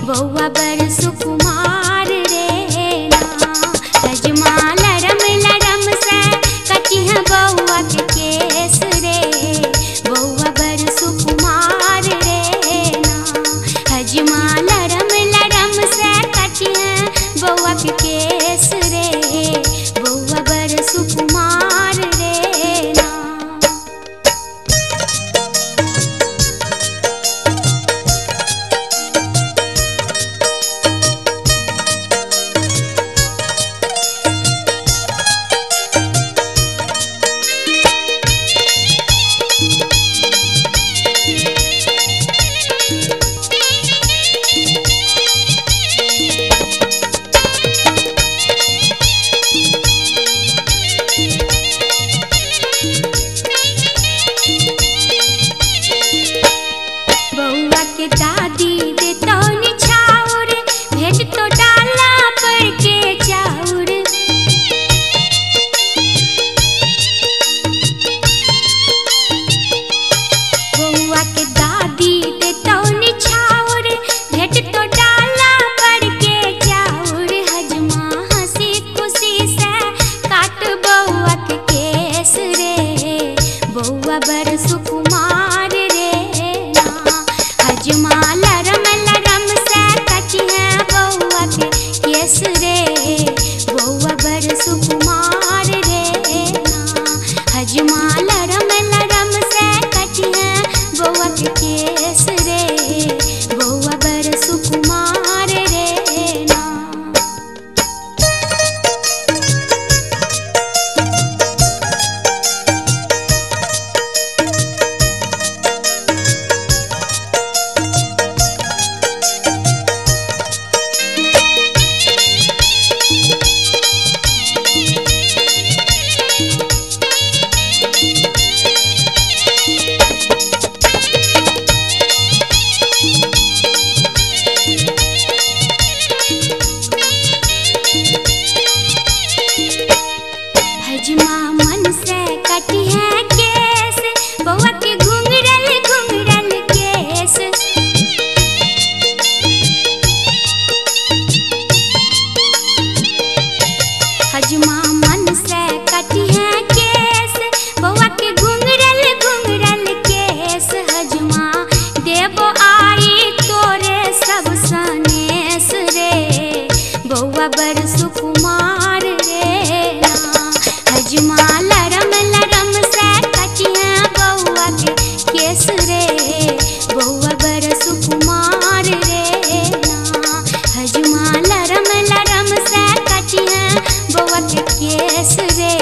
[SPEAKER 3] बउआ बड़ सुकुमार रे ना हजमा लरम लरम से कटी है बउआ के केस रे बउआ बड़ सुकुमार रे ना हजमा लरम लरम से कटी है बउआ के केस रे बउआ बड़ सुकुमार रे ना बउआ के दादी दे तो निछाउर भेज तो डाला पर के चाउर बउआ के दादी दे तो निछाउर भेज तो डाला पर के चाउर हजमा हंसी खुशी से काट बउआ के केस रे बउआ बड़ सुकुमार रे ना हजमा लरम लरम से कटी है बउआ के केस रे बउआ बड़ सुकुमार रे ना हजमा लरम लरम से कटी है बउआ के केस रे बउआ बड़ सुकुमार रे ना हजमा मन से कटी है केस बउआ के घुंघरल घुंघरल केस हजमा मन से कटी है केस बउआ के घुंघरल घुंघरल केस हजमा देबो आई तोरे सब सनेस रे बउआ बड़ सुकुमार रे ना हजमा लरम लरम से कटी है बउआ के केस रे बउआ बड़ सुकुमार रे ना हजमा लरम लरम से कटी है बउआ के केस रे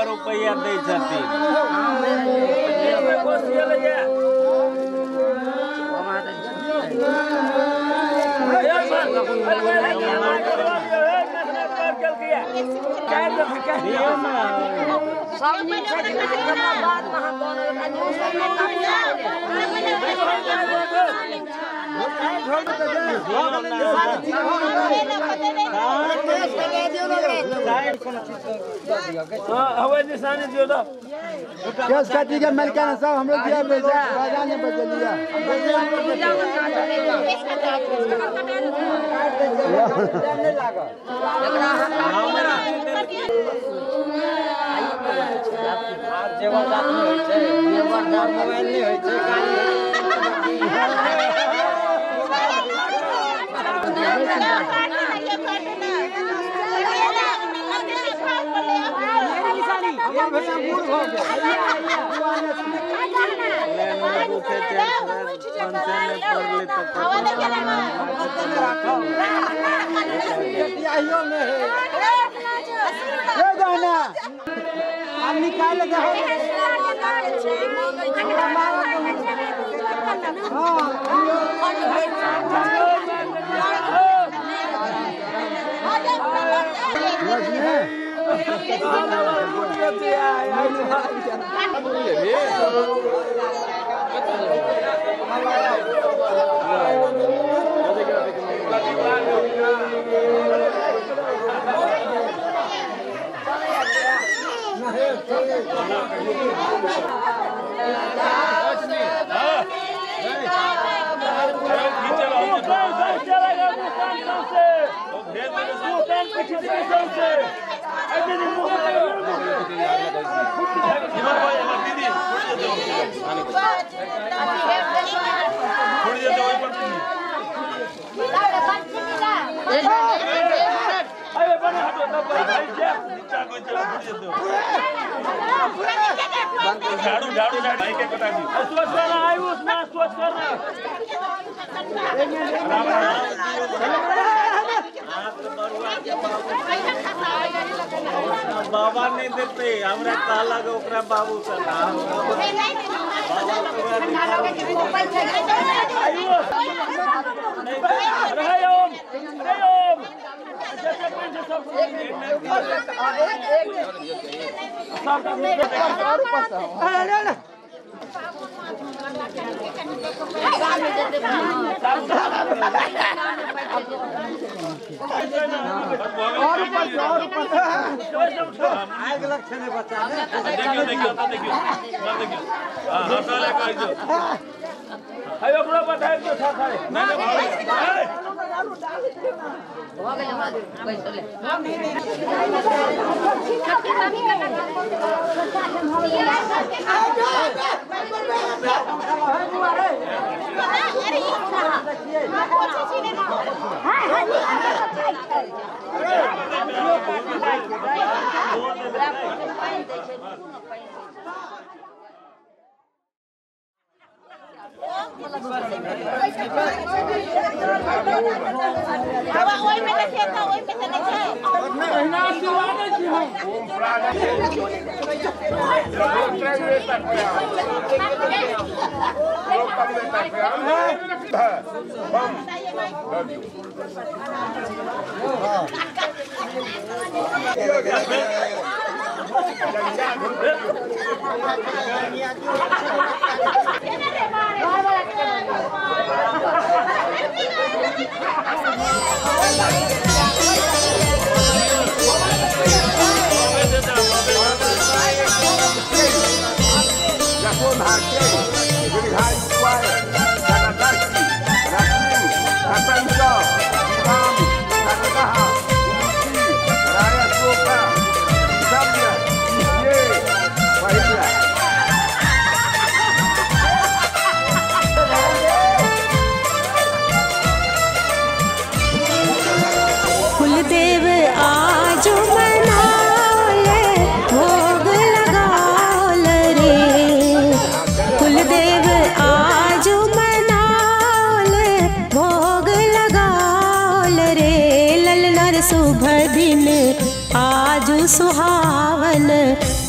[SPEAKER 10] रुपया दे छथिन
[SPEAKER 1] का मलकाना साहब हम लोग दिया बाजार में बदल दिया बाबा नहीं देते हमरा काला के ओकरा बाबू से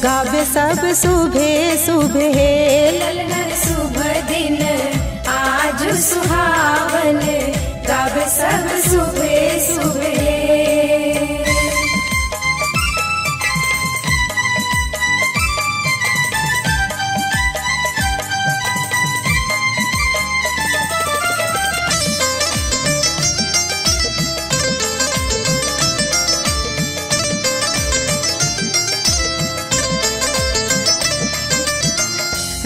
[SPEAKER 10] गावे सब सुबह सुबह।
[SPEAKER 3] ललनर शुभ दिन आज सुहावन, गावे सब सुबह सुबह।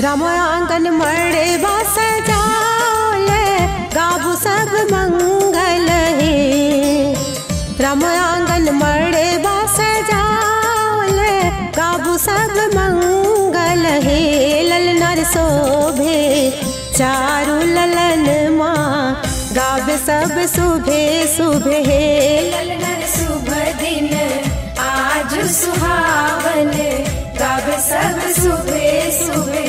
[SPEAKER 10] राम आंगन मड़े बस जाल, गाबू सब मंगल है। राम आंगन मड़े बस जाल, गाबू सब मंगल है। ललनर शोभे चारू ललन माँ, गावे सब सुबह सुबह।
[SPEAKER 3] ललनर शुभ दिन आज सुहावन, गावे सब सुबह सुबह।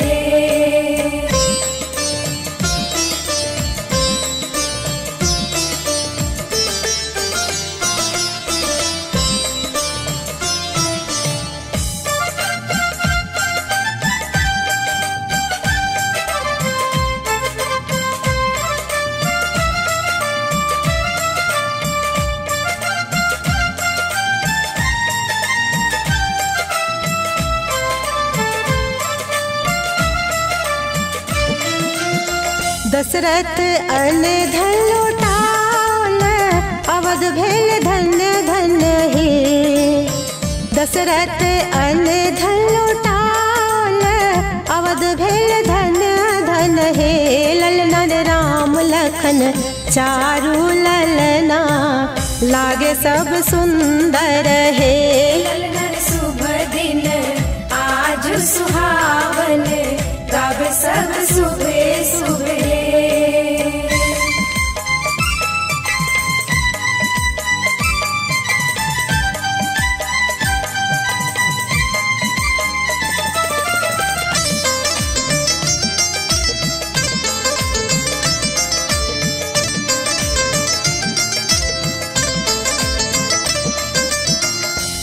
[SPEAKER 10] दशरथ अन धन लौटाल, अवध भेल धन्य धन्य हे। दशरथ अन धन लौटाल, अवध भेल धन्य धन हे। ललनर राम लखन चारू ललना, लागे सब सुंदर है।
[SPEAKER 3] ललनर शुभ दिन आज सुहावन, गावे सब सुबह सुबह।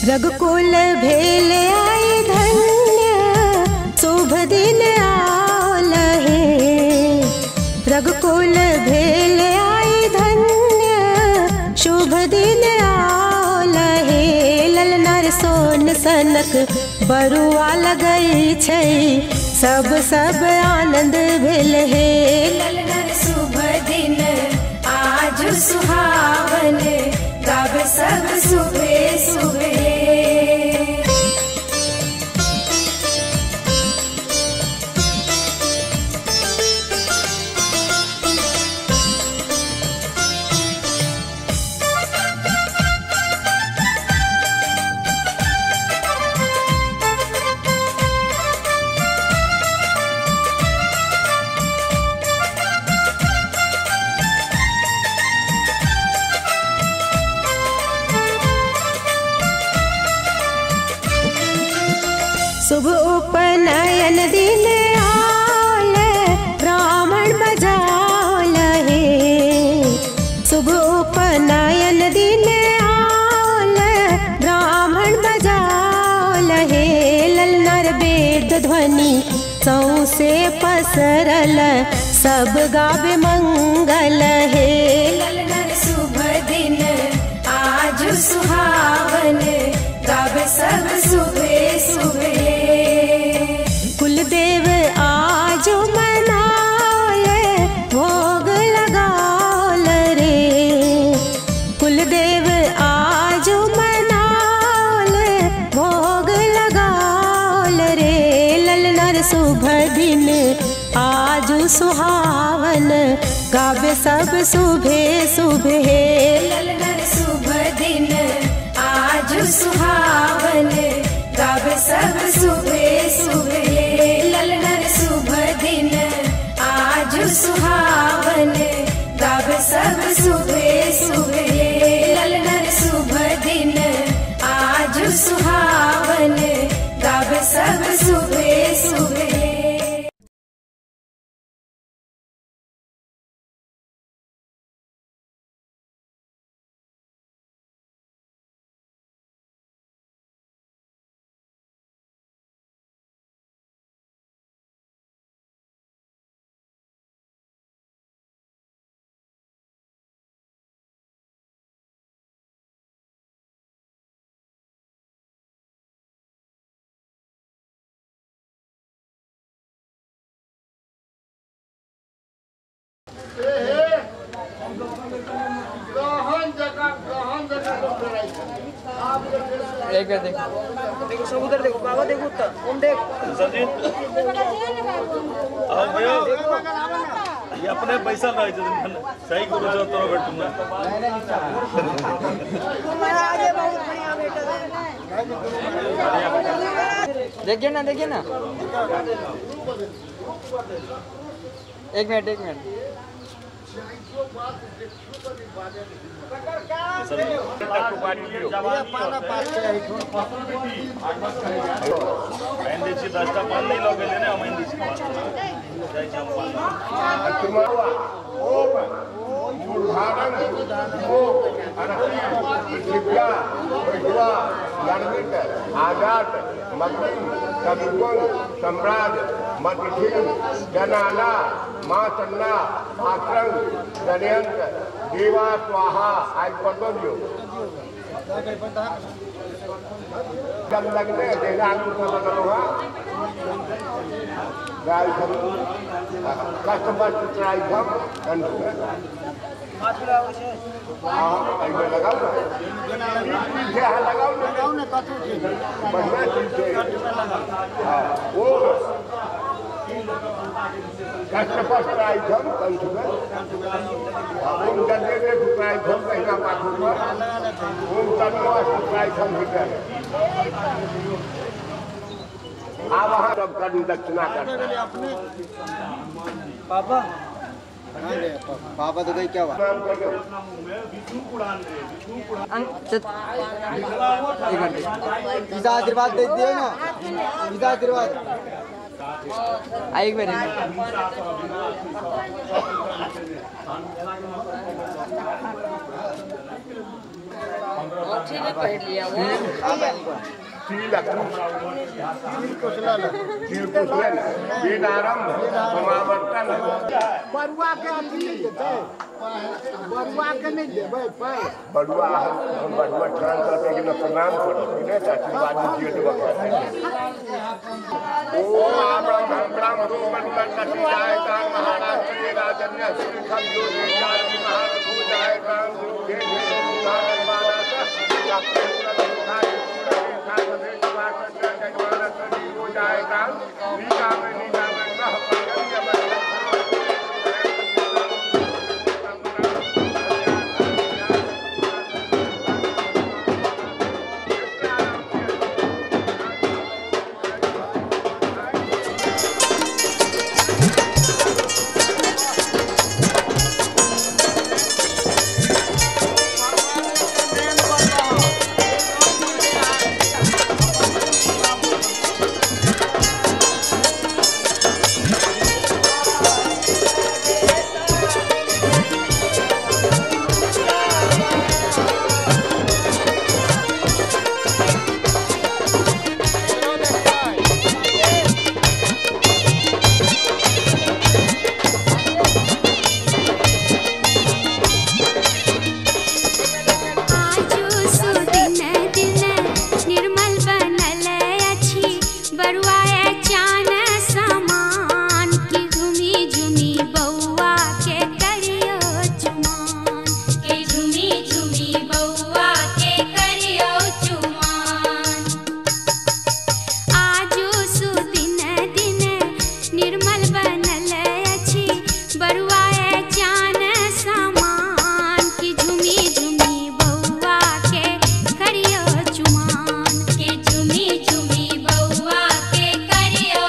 [SPEAKER 10] रघुकुल भेल आए धन्य, शुभ दिन आल है। रघुकुल भेल आए धन्य, शुभ दिन आल है। ललनर सोन सनक बरुआ लगई छै, सब सब आनंद भेल है।
[SPEAKER 3] ललनर शुभ दिन आज सुहावन, गावे सब सुबह सुबह।
[SPEAKER 10] शुभ उपनयन दिन आल, ब्राह्मण बजाल है। शुभ उपनयन दिन आल, ब्राह्मण बजाल है। ललनर वेद ध्वनि सौसे पसरल, सब गावे मंगल है।
[SPEAKER 3] ललनर शुभ दिन आज सुहावन, गावे सब सुबह सुबह।
[SPEAKER 10] कुलदेव आज मनाए, भोग लगाल रे। कुलदेव आज मनाल, भोग लगाल रे। ललनर शुभ दिन आज सुहावन, गावे सब सुबह सुबह।
[SPEAKER 3] ललनर शुभ दिन आज सुहावन, गावे सब सुबह सुबह। ललनर शुभ दिन आज सुहावन, गावे सब सुबह सुबह। ललनर शुभ दिन आज सुहावन, गावे सब सुबह सुबह।
[SPEAKER 7] एक बार देखो
[SPEAKER 6] देखो सब उधर देखो बाबा देखो उत्तर ओम देख
[SPEAKER 9] आओ भैया ये अपने पैसा ना सही करो जो तोरा बैठूंगा
[SPEAKER 6] आगे बहुत बढ़िया बेटा
[SPEAKER 7] देखिए ना एक मिनट
[SPEAKER 9] मेहंदीची 10टा पान नाही लावले ना मेहंदीची
[SPEAKER 5] आजाद मकड़ी कविकुल सम्राट मतिथिल जनाला माँ चन्ना आक्रंग दनयंत देवा स्वाहा आज पदों जब लगने देगा गाय कस्टमर ट्राई कम लगाओ ना बढ़िया चीज वो कस्टमर ट्राई कम कंसुलर उन गद्दे के ट्राई कम कहीं पाखों पर उन तनवा ट्राई कम हिटर आप वहाँ सब कर दक्षिणा करते
[SPEAKER 6] पापा पापा तो गई क्या हुआ पिता आशीर्वाद दे दिए ना पिता आशीर्वाद
[SPEAKER 7] एक मिनट पहन लिया वो
[SPEAKER 5] बरुआ के अथी नहीं देते बरुआ के नहीं देवे बरुआ हम बरुआ ठान करते कि न प्रणाम करो ने आशीर्वाद दिए तो ओ ब्रह्म रोमन कंठ जाए कान महाराज के राजन्य श्री खम जो जाति महाराज हो जाए कान के भारत माता या पूर्ण दिखाई हो जाएगा नीला में रह
[SPEAKER 3] झुमी झुमी बउआ के करियो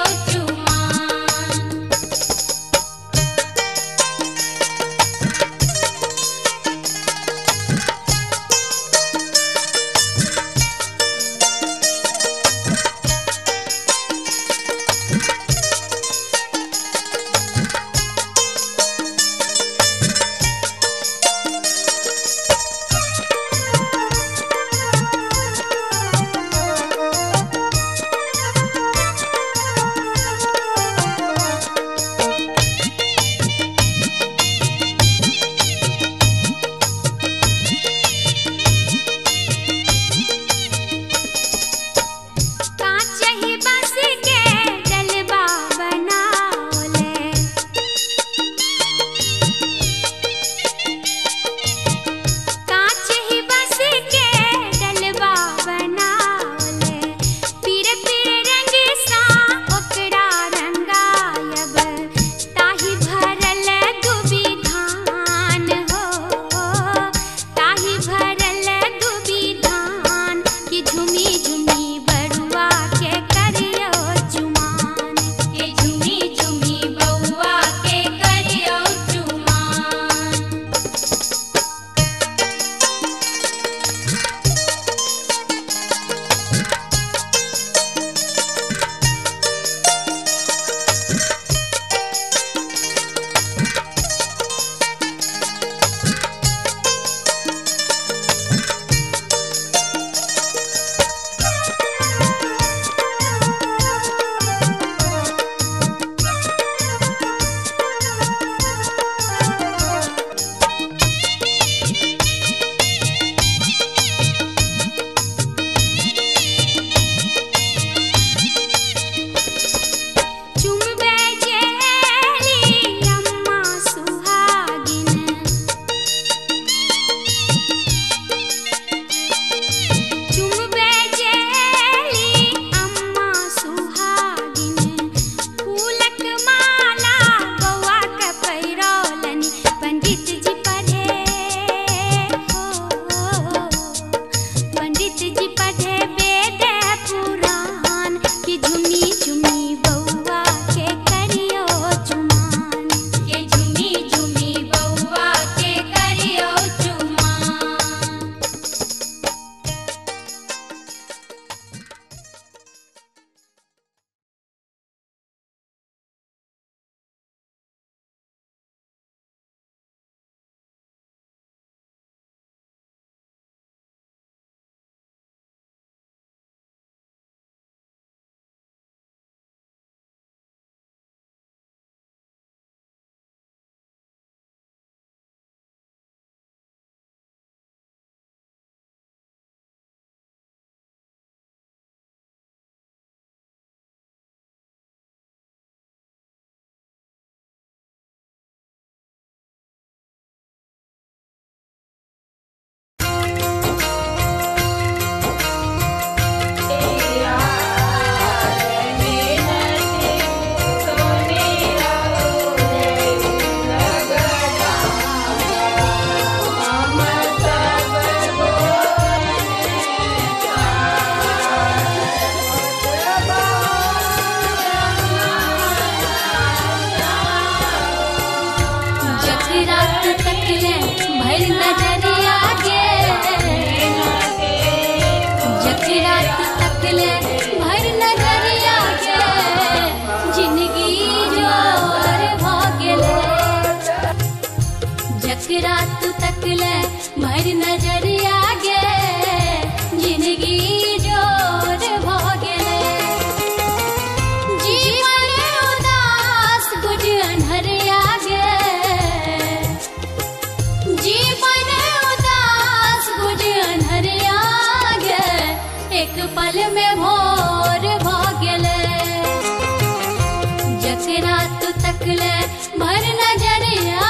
[SPEAKER 3] तकले भर नजरिया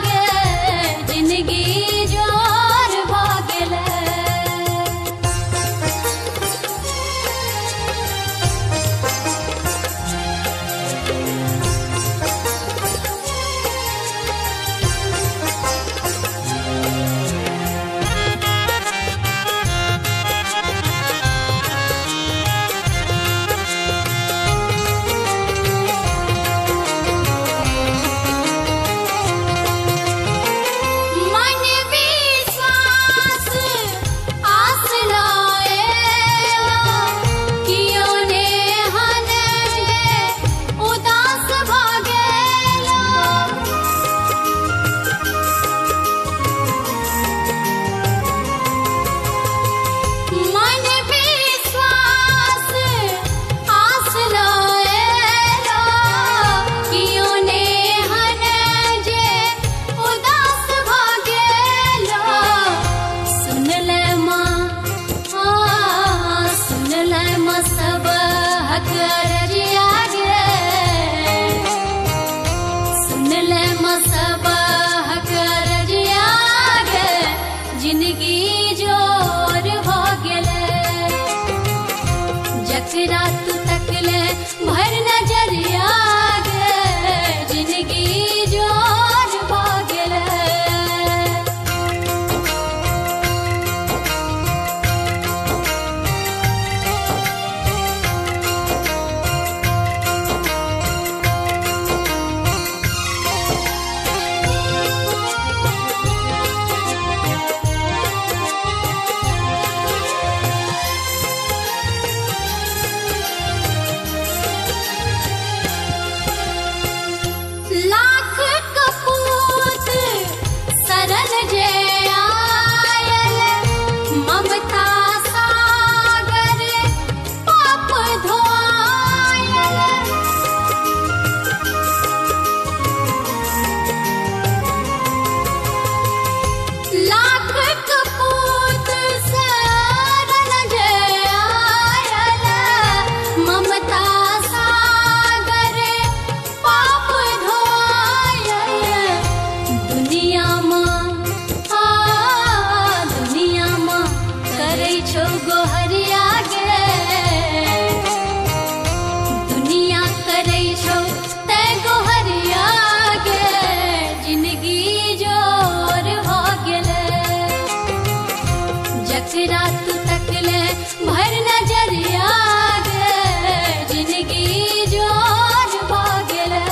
[SPEAKER 3] गे जिंदगी जोर भ गेले मन विश्वास आस लाएला कियो ने हन गे उदास भ गेला मन विश्वास आस लाएला कियो ने हन जे उदास भ गेला सुन ले माँ सुन ले माँ सब हकरिया गे सुन ले माँ सब हकरिया गे जिंदगी जोर भ गेले जकरा तू तकले भर नजरिया गे जिंदगी जोर भ गेले लाख कपूत सरल जे आयल ममता सागर पाप धोआयल लाख कपूत सरल जे आयल ममता सागर पाप धोआयल दुनिया माँ करै छौ गोहरिया गे दुनिया करै छौ तै गोहरिया गे जिंदगी जोर भ गेले जकरा तू तकले भर नजरिया गे जिंदगी जोर भ गेले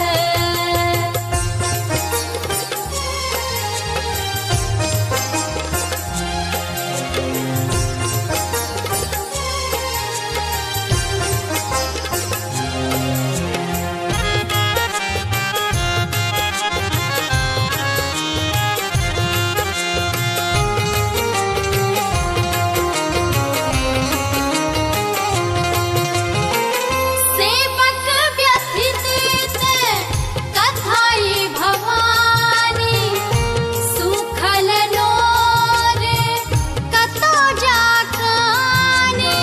[SPEAKER 3] सेवक व्यथित ते कथाई भवानी सुखल नोर कतो जाकानी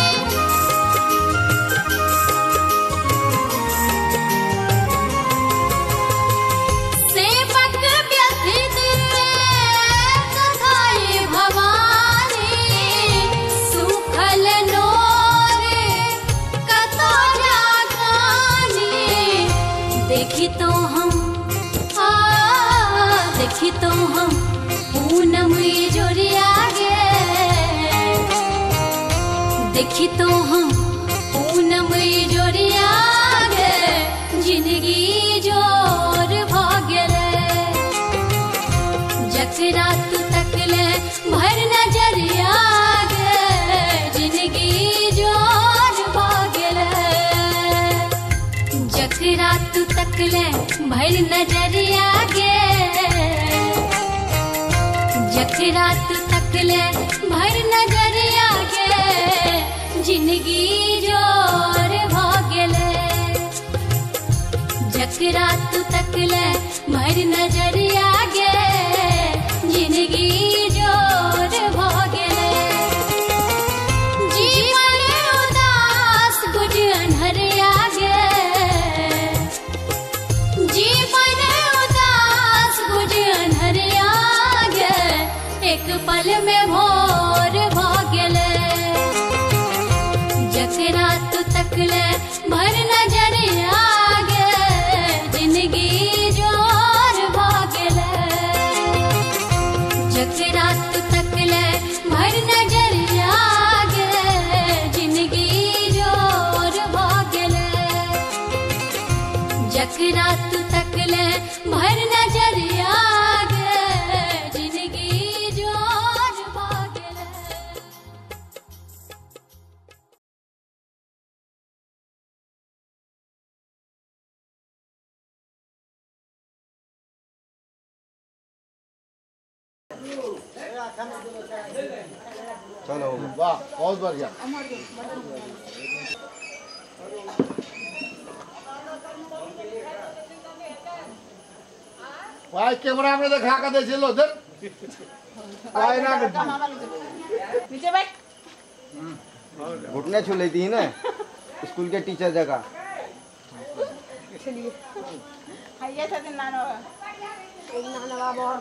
[SPEAKER 3] सेवक व्यथित कथाई भवानी सुखल नोर कतो जाकानी देखी तो हम पूनम जोरिया गे देखी तो हम पूनम जोरिया गे जिंदगी जोर भ गेले जकरा तू तकले भर नजरिया गे जिंदगी जोर भ गेले जकरा तू तकले भर नजरिया गे जकरा तू तकले भर नजरिया गे जिंदगी जोर भ गेले जकरा तू तकले भर नजरिया गे जिंदगी जोर भ गेले जीवन उदास गुज अनहरिया गे जीवन जकरा तू तकले भर नजर आगे जिंदगी जोर भागले
[SPEAKER 1] चलो वाह बहुत बढ़िया भाई कैमरा में दिखा कर दे लो इधर भाई ना
[SPEAKER 11] नीचे बैठ
[SPEAKER 6] घुटने छू लेती है ना स्कूल के टीचर जगह
[SPEAKER 11] चलिए हाइया था नानो नाना बाबा और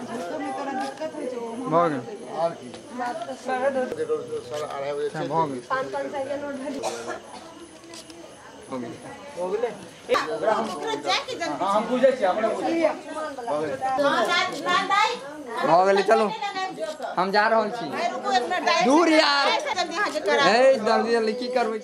[SPEAKER 11] झुको में तोरा दिक्कत है जो
[SPEAKER 6] भाग
[SPEAKER 1] और की
[SPEAKER 11] बात तो सर
[SPEAKER 1] सर आ रहे हैं
[SPEAKER 6] भाग
[SPEAKER 11] 500 का नोट भरी
[SPEAKER 6] हो गेले
[SPEAKER 11] हम पूछे छी हमरा
[SPEAKER 6] भाग गेले चलो हम जा रहल छी दूर यार ए जल्दी जल्दी की करबै